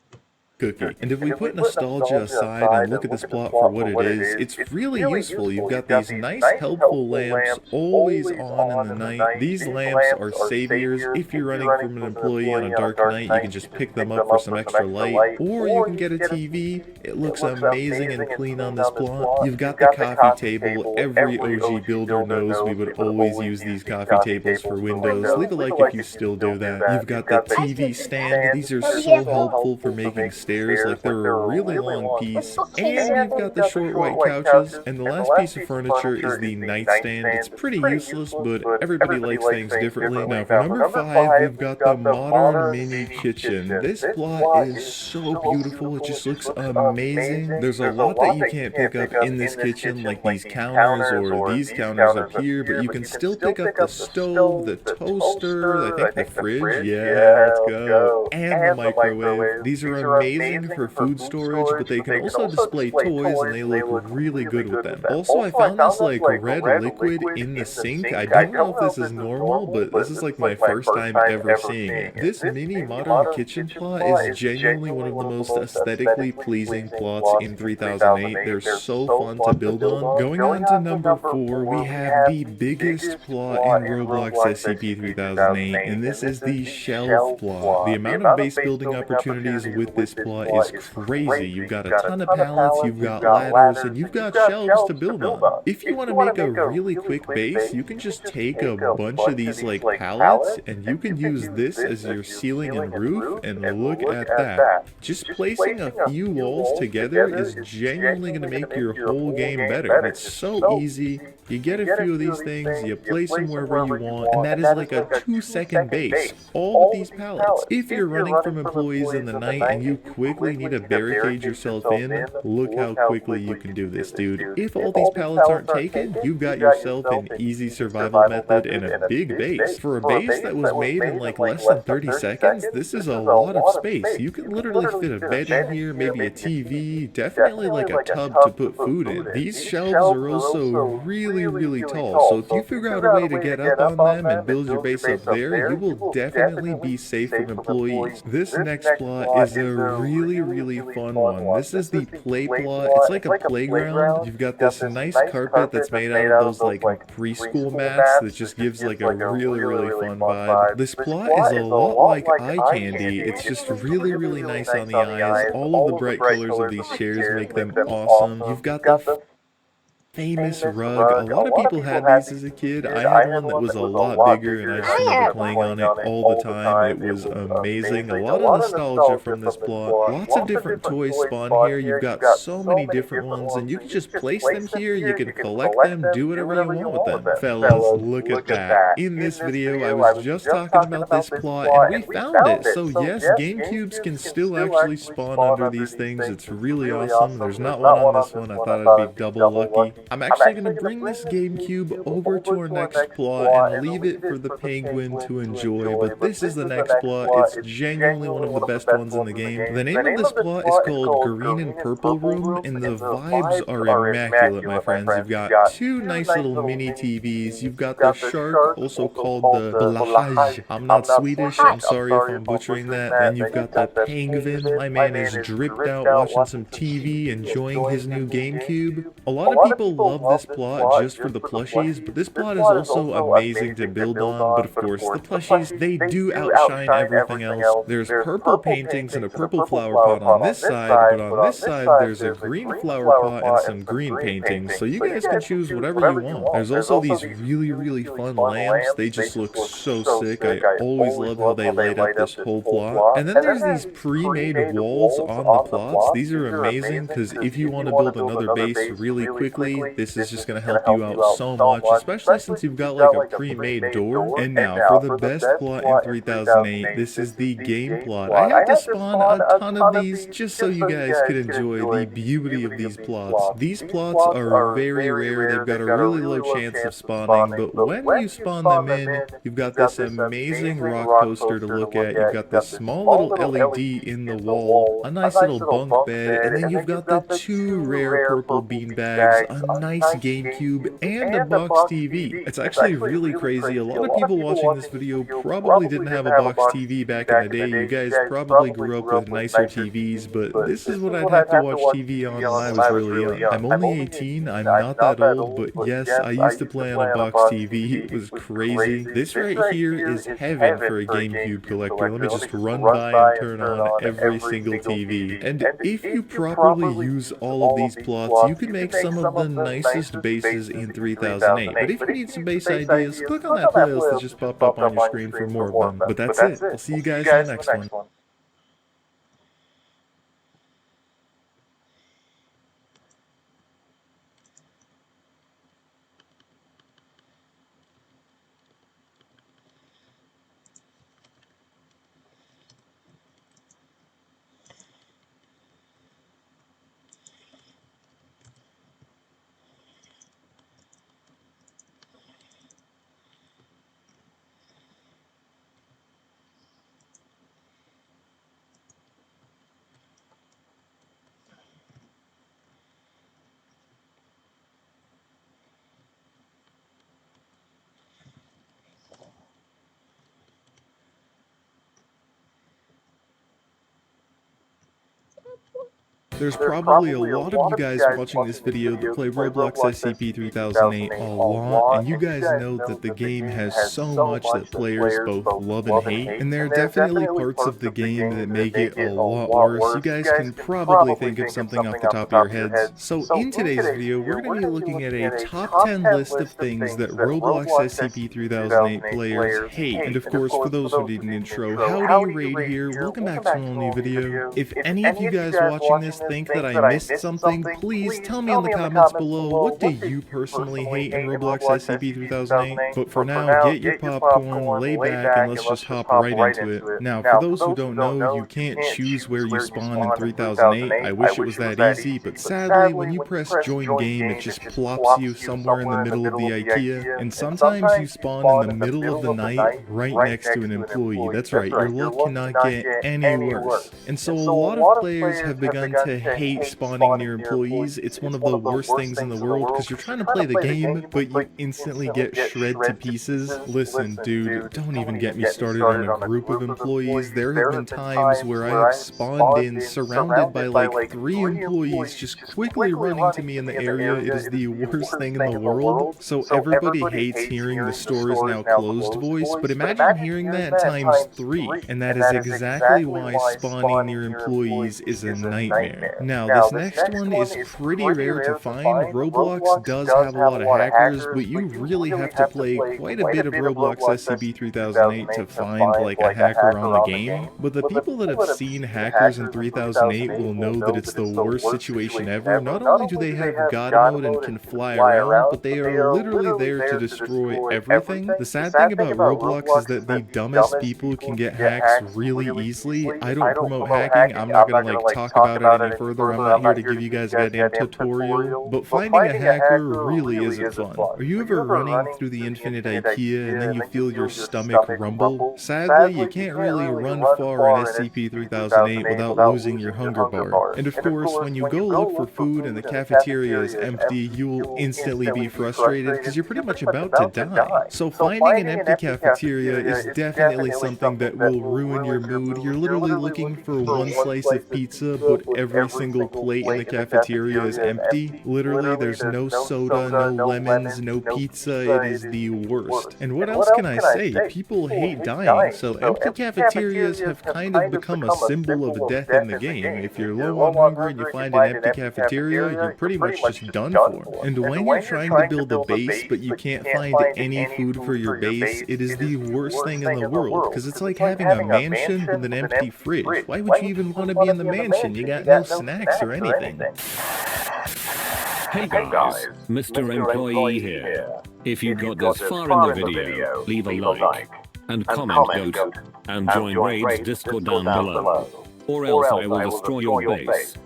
Cookie. And if we put nostalgia aside and look at this plot for what it is, it's really useful. You've got these nice helpful lamps always on in the night. These lamps are saviors. If you're running from an employee on a dark night, you can just pick them up for some extra light. Or you can get a TV. It looks amazing and clean on this plot. You've got the coffee table. Every OG builder knows we would always use these coffee tables for windows. Leave a like if you still do that. You've got the TV stand. These are so helpful for making stairs like they're a really long piece, and you've got the short white couches, and the last piece of furniture is the nightstand. It's pretty useless, but everybody likes things differently. Now for number 5, we've got the modern mini kitchen. This plot is so beautiful, it just looks amazing. There's a lot that you can't pick up in this kitchen, like these counters or these counters up here, but you can still pick up the stove, the toaster, I think the fridge, yeah, let's go, and the microwave. These are amazing for food storage, but they can also display toys and they look really good with them. Also, I found this like red liquid in the sink. I don't know if this is normal, but this is like my first time ever seeing it. This mini modern kitchen plot is genuinely one of the most aesthetically pleasing plots in 3008. They're so fun to build on. Going on to number 4, we have the biggest plot in Roblox SCP-3008, and this is the shelf plot. The amount of base building opportunities with this plot is crazy. You've got a ton of pallets, you've got ladders, and you've got shelves to build on. If you want to make a really quick base, you can just take a bunch of these like pallets, and you can use this as your ceiling and roof, and look at that. Just placing a few walls together is genuinely going to make your whole game better. It's so easy. You get a few of these things, you place them wherever you want, and that is like a 2-second base, all with these pallets. If you're running from employees in the night and you quickly need to barricade yourself in, look how quickly you can do this, dude. If all these pallets aren't taken, you've got yourself an easy survival method and a big base. For a base that was made in like less than 30 seconds, this is a lot of space. You can literally fit a bed in here, maybe a TV, definitely like a tub to put food in. These shelves are also really tall, so if you figure out a way to get up on them and build your base up there, you will definitely be safe from employees. This next plot is a really fun one. This is the play plot. It's like a playground. You've got this nice carpet that's made out of those like preschool mats that just gives like a really fun vibe. This plot is a lot like eye candy. It's just really nice on the eyes. All of the bright colors of these chairs make them awesome. You've got the famous rug. A lot of people had these as a kid. I had one that was a lot bigger, and I just remember playing on it all the time. It was amazing. A lot of nostalgia from this plot. Lots of different toys spawn here. You've got so many different ones, and you can just place them here. You can collect them, do whatever you want with them. Fellas, look at that. In this video, I was just talking about this plot, and we found it. So yes, GameCubes can still actually spawn under these things. It's really awesome. There's not one on this one. I thought I'd be double lucky. I'm actually going to bring this GameCube over to our next plot and leave it for the penguin to enjoy, but this is the next plot. It's genuinely one of the best ones in the game. The name of this plot is called Green and Purple Room, and the vibes are immaculate, my friends. You've got two nice little mini TVs. You've got the shark, also called the blahaj. I'm not Swedish. I'm sorry if I'm butchering that. Then you've got the penguin. My man is dripped out watching some TV, enjoying his new GameCube. A lot of people love this plot just for the plushies, but this plot is also amazing to build on. But of course, the plushies, they do outshine everything else. There's purple paintings and a purple flower pot on this side, but on this side there's a green flower pot and some green paintings, so you guys can choose whatever you want. There's also these really fun lamps. They just look so sick. I always love how they light up this whole plot. And then there's these pre-made walls on the plots. These are amazing because if you want to build another base really quickly, this is just going to help you out so much, especially since you've got like a pre-made door. And now for the best plot in 3008, this is the game plot. I had to spawn a ton of these just so you guys could enjoy the beauty of these plots. These plots are very rare. They've got a really low chance of spawning, but when you spawn them in, you've got this amazing rock poster to look at. You've got this small little LED in the wall, a nice little bunk bed, and then you've got the two rare purple bean bags, a nice GameCube, and a box TV. It's actually really crazy. A lot of people watching this video probably didn't have a box TV back in the day. You guys probably grew up with nicer TVs, but this is what I'd have to watch TV on when I was really young. I'm only 18, I'm not that old, but yes, I used to play on a box TV. It was crazy. This right here is heaven for a GameCube collector. Let me just run by and turn on every single TV. And if you properly use all of these plots, you can make some of the nicest bases in 3008. But if you need some base ideas, click on that playlist that just popped up on your screen for more of them. But that's it. I'll see you guys in the next one. There's probably a lot of you guys watching this video that play Roblox SCP-3008 a lot, and you guys know that the game has so much that players both love and hate, and there are definitely parts of the game that make it a lot worse. You guys can probably think of something off the top of your heads. So in today's video, we're going to be looking at a top 10 list of things that Roblox SCP-3008 players hate. And of course, for those who didn't intro, howdy raid here, welcome back to an all new video. If any of you guys watching this think that I missed something, please tell me in the comments below, what do you personally hate in Roblox SCP-3008? But for now, get your popcorn, lay back, and let's just hop right into it. Now, for those who don't know, you can't choose where you spawn in 3008. I wish it was that easy, but sadly, when you press join game, it just plops you somewhere in the middle of the IKEA, and sometimes you spawn in the middle of the night right next to an employee. That's right, your luck cannot get any worse. And so a lot of players have begun to hate spawning near employees. It's one of the worst things in the world because you're trying to play the game, but you instantly get shred to pieces. Listen, dude, don't even get me started on a group of employees. There have been times where I have spawned in surrounded by like 3 employees just quickly running to me in the area. It is the worst thing in the world. So everybody hates hearing the store is now closed voice, but imagine hearing that times 3, and that is exactly why spawning near employees is a nightmare. Now, this next one is pretty rare to find. Roblox does have a lot of hackers, but you really have to play quite a bit of Roblox SCP-3008 to find like a hacker on the game. But the people that have seen hackers in 3008 will know that it's the worst situation ever. Not only do they have God mode and can fly around, but they are literally there to destroy everything. The sad thing about Roblox is that the dumbest people can get hacks really easily. I don't promote hacking. I'm not gonna like talk about it any further. I'm not here to give you guys a goddamn tutorial. But finding a hacker really isn't fun. Are you ever running through the infinite IKEA and then you feel your stomach rumble? Sadly, you can't really run far in SCP-3008 without losing your hunger bar. And of course, when you go look for food and the cafeteria is empty, you will instantly be frustrated because you're pretty much about to die. So finding an empty cafeteria is definitely something that will ruin your mood. You're literally looking for one slice of pizza, but every single plate in the cafeteria is empty. Literally, there's no soda, no lemons, no pizza. It is the worst. And what else can I say? People hate dying, so empty cafeterias have kind of become a symbol of death in the game. If you're low on hunger and you find an empty cafeteria, you're pretty much just done for. And when you're trying to build a base, but you can't find any food for your base, it is the worst thing in the world, because it's like having a mansion with an empty fridge. Why would you even want to be in the mansion? You got no snacks or anything. Hey guys, Mr. Employee here. If you got this far in the video, leave a like and comment GOAT and join Raid's Discord down below, or else I will destroy your base.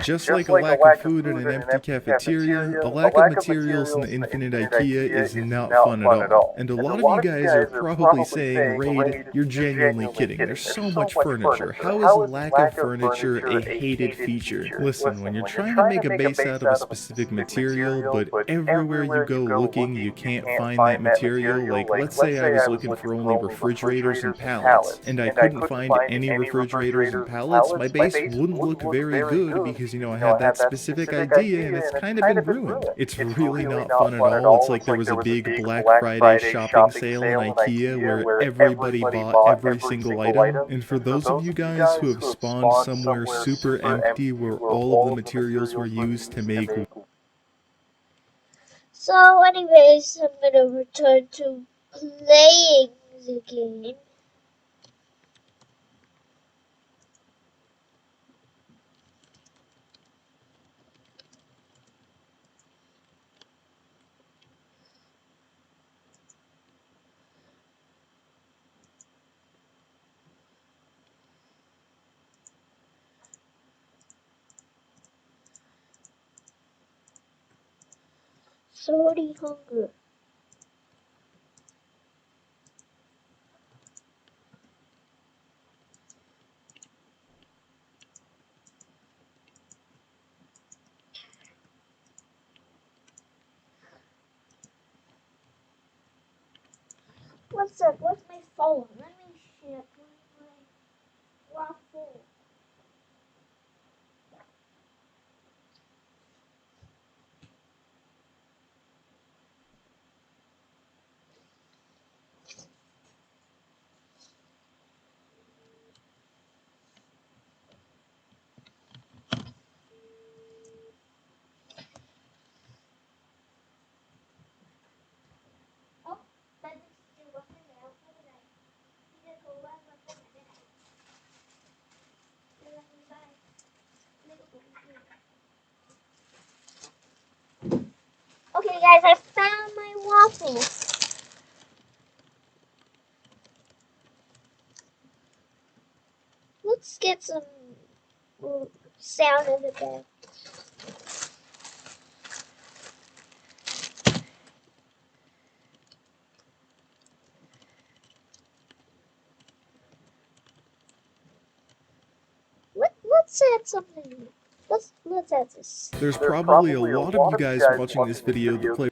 Just like a lack of food in an empty cafeteria, a lack of materials in the infinite IKEA is not fun at all. And a lot of you guys are probably saying, Raid, you're genuinely kidding. There's so much furniture. How is a lack of furniture a hated feature? Listen, when you're trying to make a base out of a specific material, but everywhere you go looking, you can't find that material, like let's say I was looking for only refrigerators and pallets, and I couldn't find any refrigerators and pallets, my base wouldn't look very good because, you know, I had that specific idea and it's kind of been ruined. It's really not fun at all. It's like there was a big Black Friday shopping sale in IKEA where everybody bought every single item. And for those of you guys who have spawned somewhere super empty where all of the materials were used to make... So anyways, I'm gonna return to playing the game. Sorry, hunger. What's up? What's my phone? Let me check my waffle. Okay, guys, I found my waffles. Let's get some sound in the back. Let's add something. Let's add this. There's probably a lot of you guys watching this video that play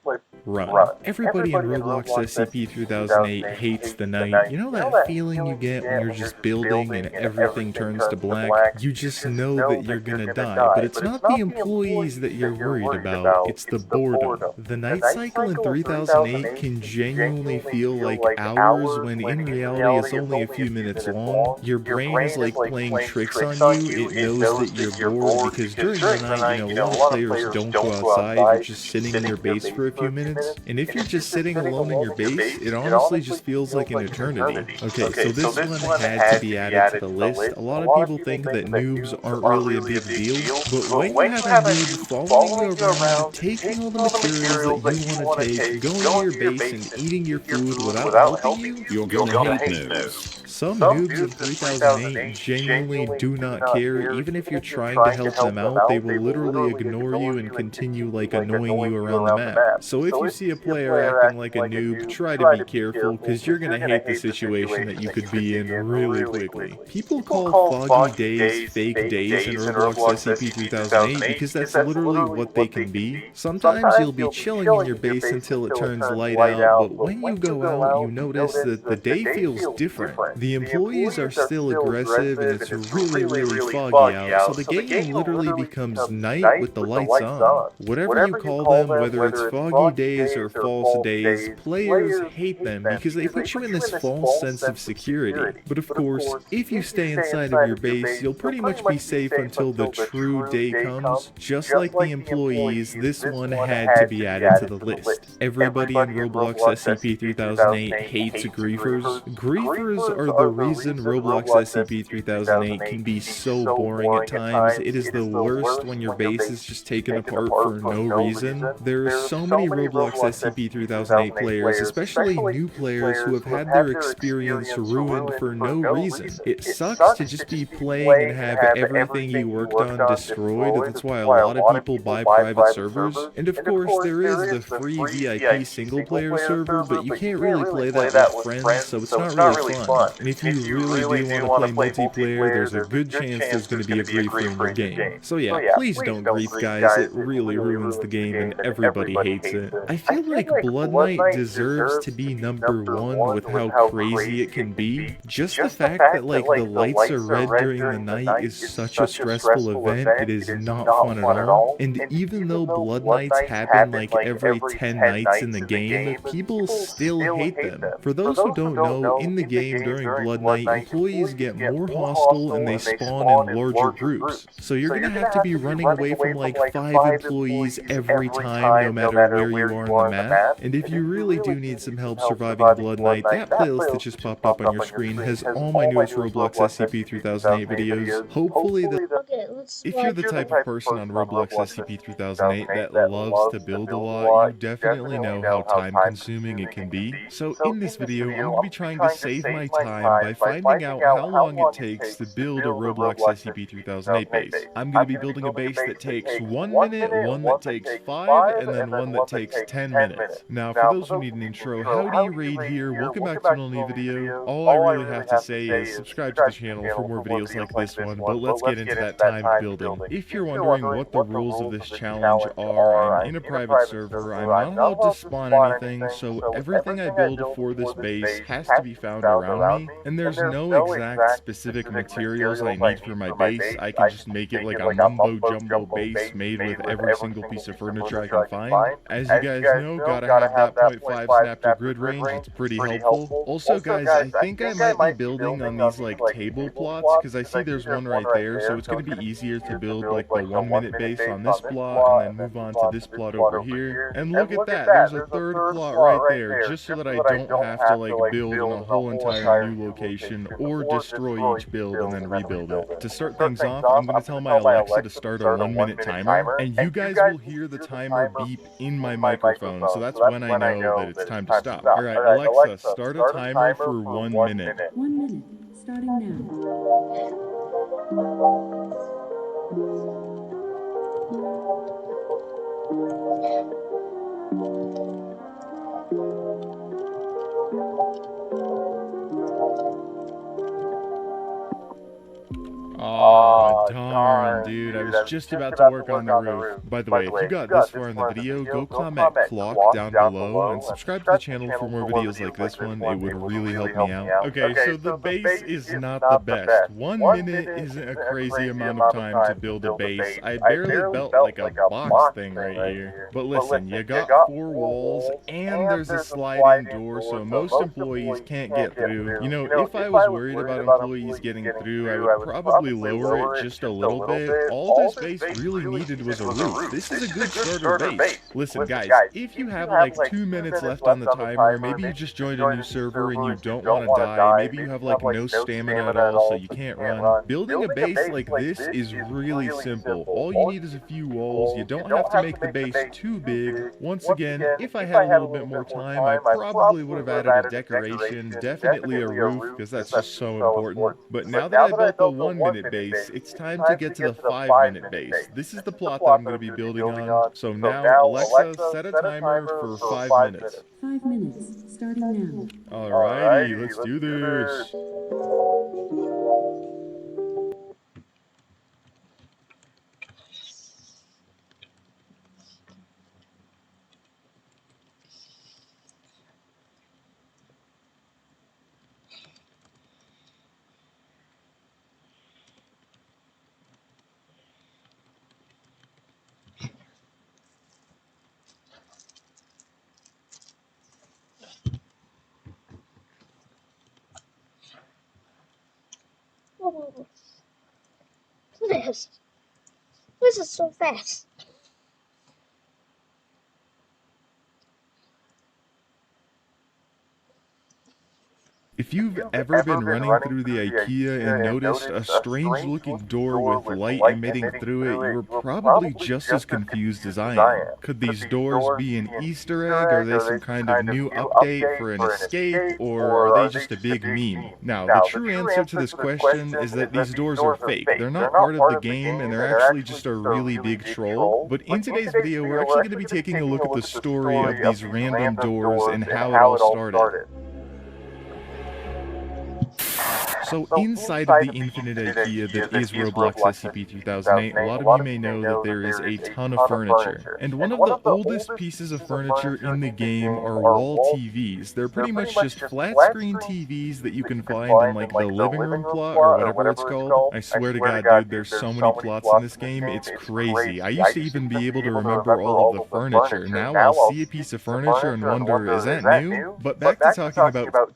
run. Everybody in Roblox SCP-3008 hates the night. You know that feeling you get when you're just building and everything turns to black? You just know that you're gonna die, but it's not the employees that you're worried about, it's the boredom. The night cycle in 3008 can genuinely feel like hours when in reality it's only a few minutes long. Your brain is like playing tricks on you. It knows that you're bored because during the night, a lot of players don't go outside. You're just sitting in your base for a few minutes. And if you're just sitting alone in your base, it honestly just feels like an eternity. Okay, so this one had to be added to the list. A lot of people think that noobs aren't really a big deal, but when you have a noob following you around, taking all the materials that you want to take, going to your base and eating your food without helping you, You're gonna hate noobs. some noobs in 3008 genuinely do not care. Even if you're trying to help them out, they will literally ignore you and continue like annoying you around the map. So if you see a player acting like a noob, try to be careful because you're gonna hate the situation that you could be in really quickly. People call foggy days fake days in Roblox SCP-3008 because that's literally what they can be. Sometimes you'll be chilling in your base until it turns light out, but when you go out, you notice that the day feels different. The employees are still aggressive and it's really foggy out, so the game literally becomes night with the lights on. Whatever you call them, whether it's foggy days or false days, players hate them because they put you in this false sense of security. But of course, if you stay inside of your base, you'll pretty much be safe until the true day comes. Just like the employees, this one had to be added to the list. Everybody in Roblox SCP-3008 hates griefers. Griefers are the reason Roblox SCP-3008 can be so boring at times. It is the worst when your base is just taken apart for no reason. There are so many Roblox SCP-3008 players, especially new players, who have had their experience ruined for no reason. It sucks to just be playing and have everything you worked on destroyed. That's why a lot of people buy private servers. And of course, there is the free VIP single player server, but you can't really play that with friends, so it's not really fun. And if you really do want to play multiplayer, there's a good chance there's going to be a griefer in your game. So yeah, please don't grief, guys. It really ruins the game and everybody hates it. I feel like Blood Knight deserves to be #1 with how crazy it can be. Just the fact that like the lights are red during the night is such a stressful event, it is not fun at all. And even though Blood Nights happen like every 10 nights in the game, people still hate them. For those who don't know, in the game during Blood Night, employees get more hostile and they spawn in larger groups. So you're gonna have to be running away from like 5 employees every time, no matter where you are on the map. And if you really do need some help surviving Blood Night, that playlist that just popped up on your screen has all my newest Roblox SCP-3008 videos. Hopefully if you're the type of person on Roblox SCP-3008 that loves to build a lot, you definitely know how time-consuming it can be. So in this video, I'm going to be trying to save my time by finding out how long it takes to build a Roblox SCP-3008 base. I'm going to be building a base that takes 1 minute, one that takes 5, and then one that takes 10 minutes. Now, for those who need an intro, how do you raid here? Welcome back to an all-new video. All I really have to say is subscribe to the channel for more videos like this one, but let's get into that time building. If you're wondering what the rules of this challenge are, I'm in a private server, I'm not allowed to spawn anything, so everything I build for this base has to be found around me, and there's no exact specific materials I need for my base. I can just make it like a mumbo-jumbo base made with every single piece of furniture I can find. As you guys know, gotta have that 0.5 snap to grid range, it's pretty helpful. Also guys, I think I might be building on these like table plots, because I see there's one right there, so it's going to be easier to build like the 1 minute base on this plot, and then move on to this plot over here. And look at that, there's a third plot right there, just so that I don't have to like build in a whole entire new location, or destroy each build and then rebuild it. To start things off, I'm going to tell my Alexa to start a 1 minute timer, and you guys will hear the timer beep in my microphone, so that's when I know that it's time to stop. Alright, Alexa, start a timer for 1 minute. 1 minute, starting now. Aw, Darn, dude, I was just about to work on the roof. By the way, if you got this far in the video, go comment clock down below and subscribe to the channel for more videos like this one. It would really help me out. Okay, so the base is not the best. 1 minute isn't a crazy amount of time to build a base. I barely built like a box thing right here. But listen, you got 4 walls and there's a sliding door, so most employees can't get through. You know, if I was worried about employees getting through, I would probably lower it just a little bit. All this base really needed was a roof. This is a good starter base. Listen guys, if you have like 2 minutes left on the timer, maybe you just joined a new server and you don't want to die, maybe you have like no stamina at all so you can't run, building a base like this is really simple. All you need is a few walls. You don't have to make the base too big. Once again, if I had a little bit more time, I probably would have added a decoration, definitely a roof, because that's just so important. But now that I built the 1 minute base, it's time to get to the 5 minute base. This is the plot that I'm going to be building on. So now, Alexa, set a timer for 5 minutes. 5 minutes, starting now. Alrighty, let's do this. Oh, this is so fast. If you've ever been running through the IKEA and noticed a strange looking door with light emitting through it, you were probably just as confused as I am. Could these doors be an Easter egg? Are they some kind of new update for an escape? Or are they just a big meme? Now, the true answer to this question is that these doors are fake. They're not part of the game and they're actually just a really big troll. But in today's video, we're actually going to be taking a look at the story of these random doors and how it all started. So inside of the infinite IKEA that is Roblox SCP-3008, a lot of you may know that there is a ton of furniture. And one of the oldest pieces of furniture in the game are wall TVs. They're pretty much just flat screen TVs that you can find in like the living room plot or whatever it's called. I swear to God, dude, there's so many plots in this game, it's crazy. I used to even be able to remember all of the furniture. Now I'll see a piece of furniture and wonder, is that new? But back to talking about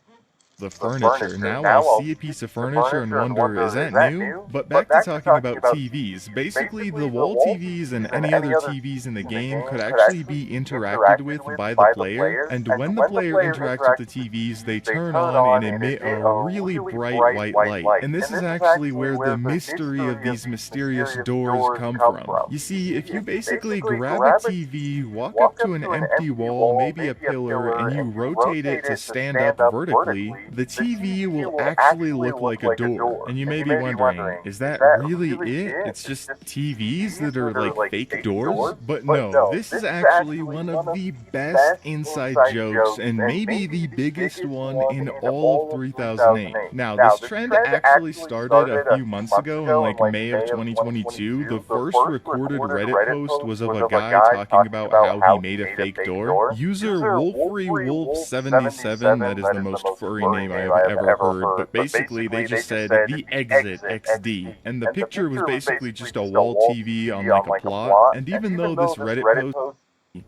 the furniture. Now I'll see a piece of furniture and wonder, is that new? But back to talking about TVs. Basically, the wall TVs and any other TVs in the game could actually be interacted with by the player, and when the player interacts with the TVs, they turn on and emit a really bright white light. And this is actually where the mystery of these mysterious doors come from. You see, if you basically grab a TV, walk up to an empty wall, maybe a pillar, and you rotate it to stand up vertically, the TV will actually look like a door. And you may be wondering, is that really it? It's just TVs that are like fake doors? But no, this is actually one of the best inside jokes and maybe the biggest one in all of 3008. Now, this trend actually started a few months ago in like May of 2022. The first recorded Reddit post was of a guy talking about how he made a fake door. User WolfreyWolf77, that is the most furry name I have ever heard, but basically they just said the exit XD, and the picture was basically just a wall TV on like a plot, and even though this Reddit post,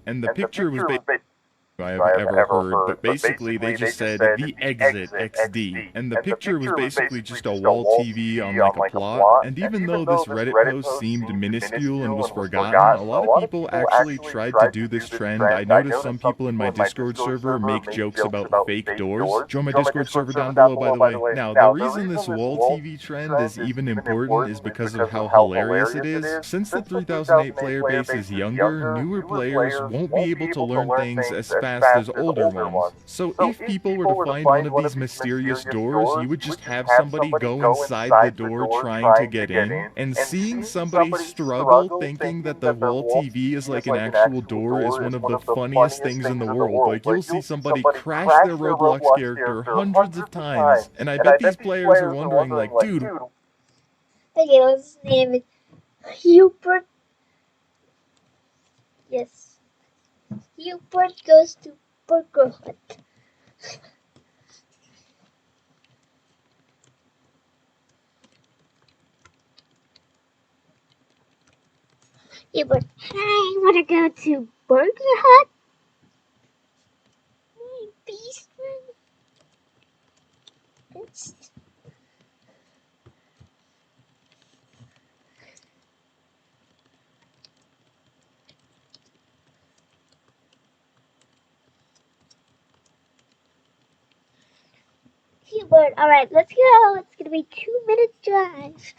and the picture was I have ever heard, but basically they just said the exit XD, and the picture was basically just a wall TV on like a plot, and even though this Reddit post seemed minuscule and was forgotten, a lot of people actually tried to do this trend. I noticed some people in my Discord server make jokes about fake doors. Join my Discord server down below, by the way. Now, the reason this wall TV trend is even important is because of how hilarious it is. Since the 3008 player base is younger, newer players won't be able to learn things as fast as older ones. So if people were to find one of these mysterious doors, you would just have somebody go inside the door trying to get in, and seeing somebody struggle thinking that the wall TV is like an actual door is one of the funniest things in the world. Like, you'll see somebody crash their Roblox character hundreds of times, and I bet these players are wondering like, dude, Okay, let's name it Hubert. Yes. Hubert goes to Burger Hut. Hubert, I wanna go to Burger Hut. Beast It's Hubert, alright, let's go. It's gonna be 2 minutes drive.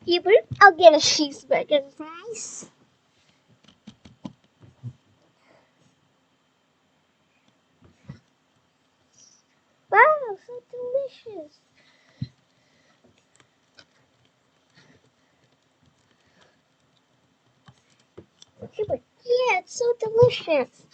Hubert, I'll get a cheeseburger and fries. Wow, so delicious. Hubert, yeah, it's so delicious.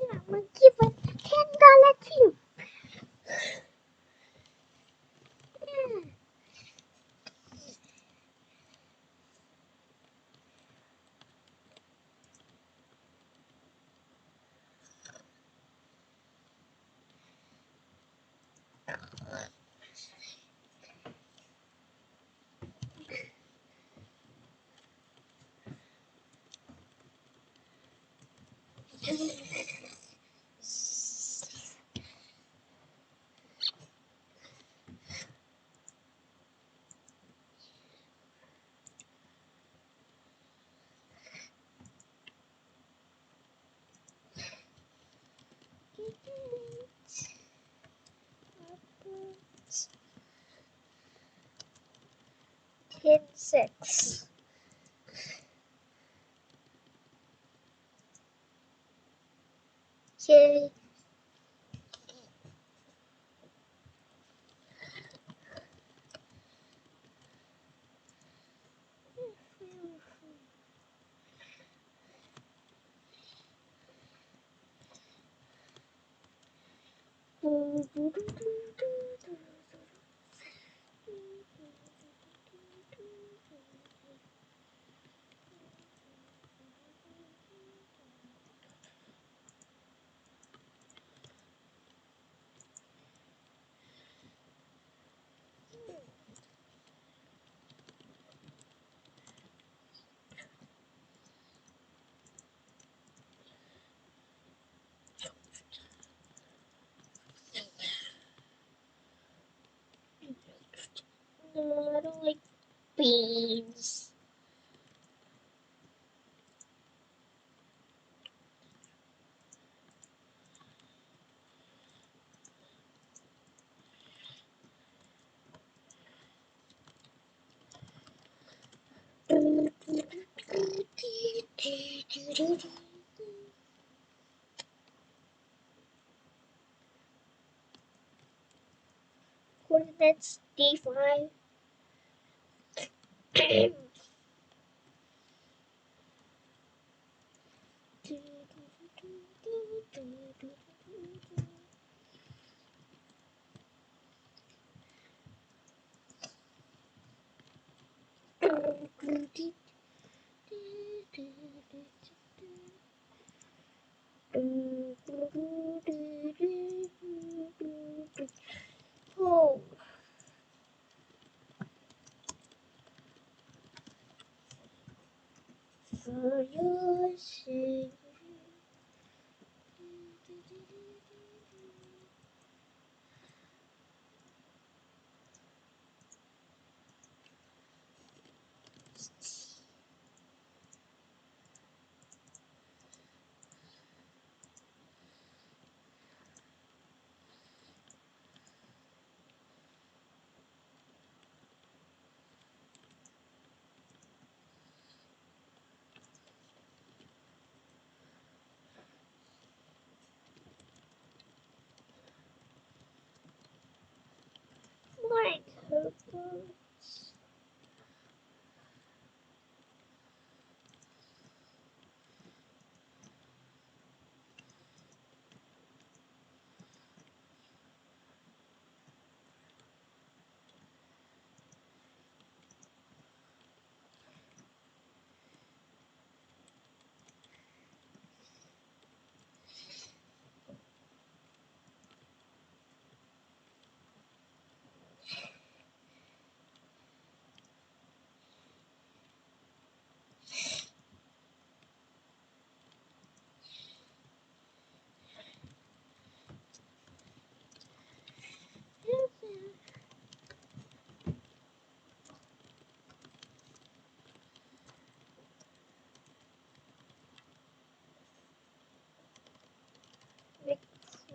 Yeah, I'm gonna give a $10 too. Yeah. Ten six. Okay. No, I don't like beans. Coordinates D5. Oh. For your sake. My purpose.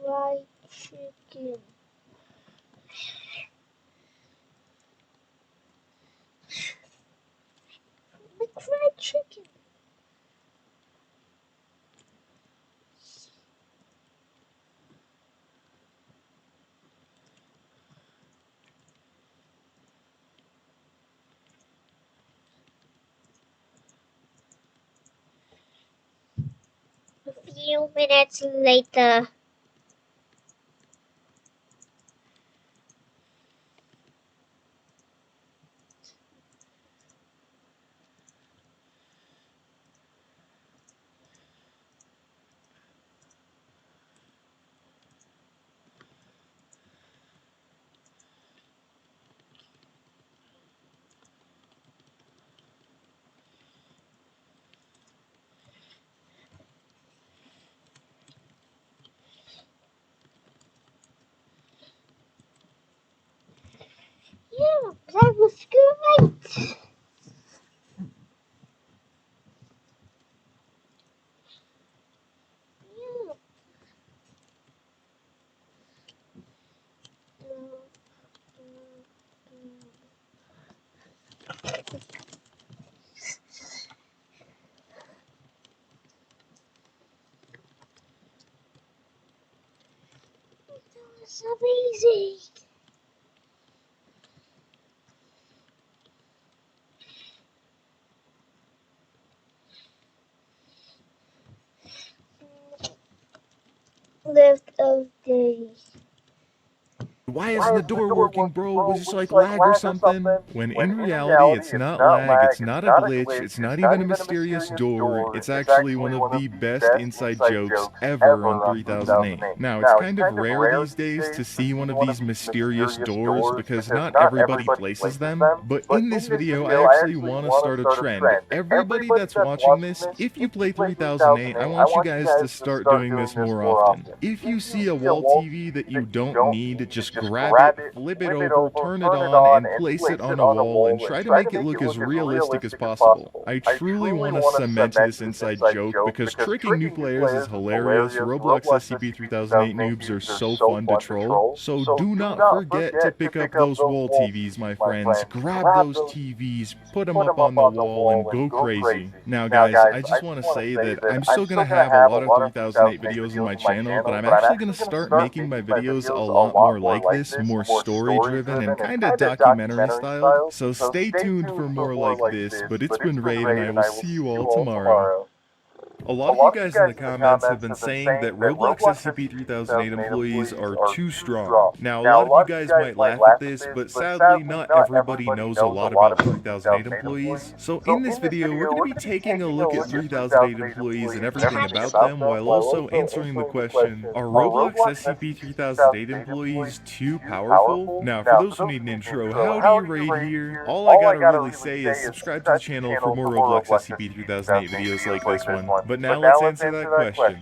Fried chicken. Fried chicken. A few minutes later. Yeah, that was great. Yeah. That was amazing. Left of days. Why isn't the door working, bro? Was this like lag or something? When in reality, it's not lag, it's not a glitch, it's not even a mysterious door, it's actually one of the best inside jokes ever on 3008. Now, it's kind of rare these days to see one of these mysterious doors because not everybody places them, but in this video, I actually want to start a trend. Everybody that's watching this, if you play 3008, I want you guys to start doing this more often. If you see a wall TV that you don't need, just grab it, flip it over, turn it on, and place it on a wall and try to make it look as realistic as possible. I truly want to cement this inside joke because tricking new players is hilarious. Roblox SCP-3008 noobs are so fun to troll, so do not forget to pick up those wall TVs, my friends. Grab those TVs, put them up on the wall, and go crazy. Now guys, I just want to say that I'm still going to have a lot of 3008 videos on my channel, but I'm actually going to start making my videos a lot more like this, more story-driven and kind of documentary-styled. So stay tuned for more like this, but it's been Raid and I will see you all tomorrow. A lot of you guys in the comments have been saying that Roblox SCP-3008 employees are too strong. Now, a lot of you guys might laugh at this, but sadly, not everybody knows a lot about 3008 employees. So in this video, we're going to be taking a look at 3008 employees and everything about them, while also answering the question, are Roblox SCP-3008 employees too powerful? Now, for those who need an intro, how do you rate here? All I gotta really say is subscribe to the channel for more Roblox SCP-3008 videos like this one. But now let's answer that question.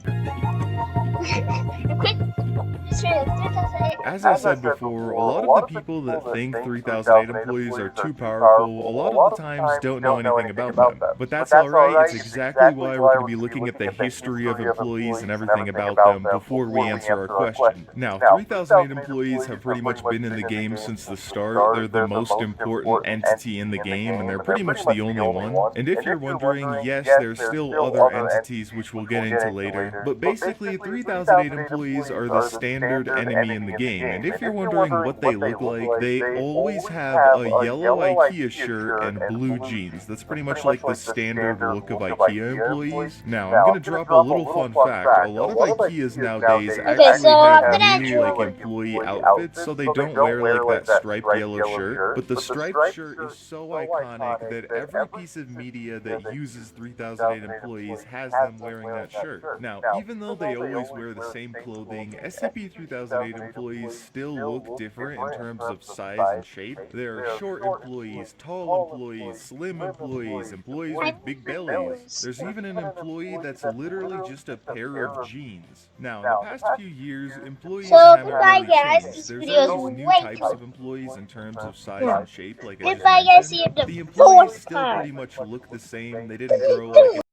As I said before, a lot of the people that think 3008 employees are too powerful, a lot of the times don't know anything about them. But that's alright, it's exactly why we're going to be looking at the history of employees and everything about them before we answer our question. Now, 3008 employees have pretty much been in the game since the start. They're the most important entity in the game, and they're pretty much the only one. And if you're wondering, yes, there's still other entities which we'll get into later, but basically 3008 employees are the standard enemy in the game. And if you're wondering what they look like, they always have a yellow IKEA shirt and blue jeans. That's pretty much like the standard look of IKEA employees. Now, I'm going to drop a little fun fact. A lot of IKEAs nowadays actually have new employee outfits, so they don't wear like that striped yellow shirt. But the striped shirt is so iconic that every piece of media that uses 3008 employees has them wearing that shirt. Now, even though they always wear the same clothing, SCP-3008 employees still look different in terms of size and shape. There are short employees, tall employees, slim employees, employees with big bellies. There's even an employee that's literally just a pair of jeans. Now, in the past few years, employees haven't really changed. There's always new types of employees in terms of size and shape, like I just mentioned. The employees still pretty much look the same. They didn't grow like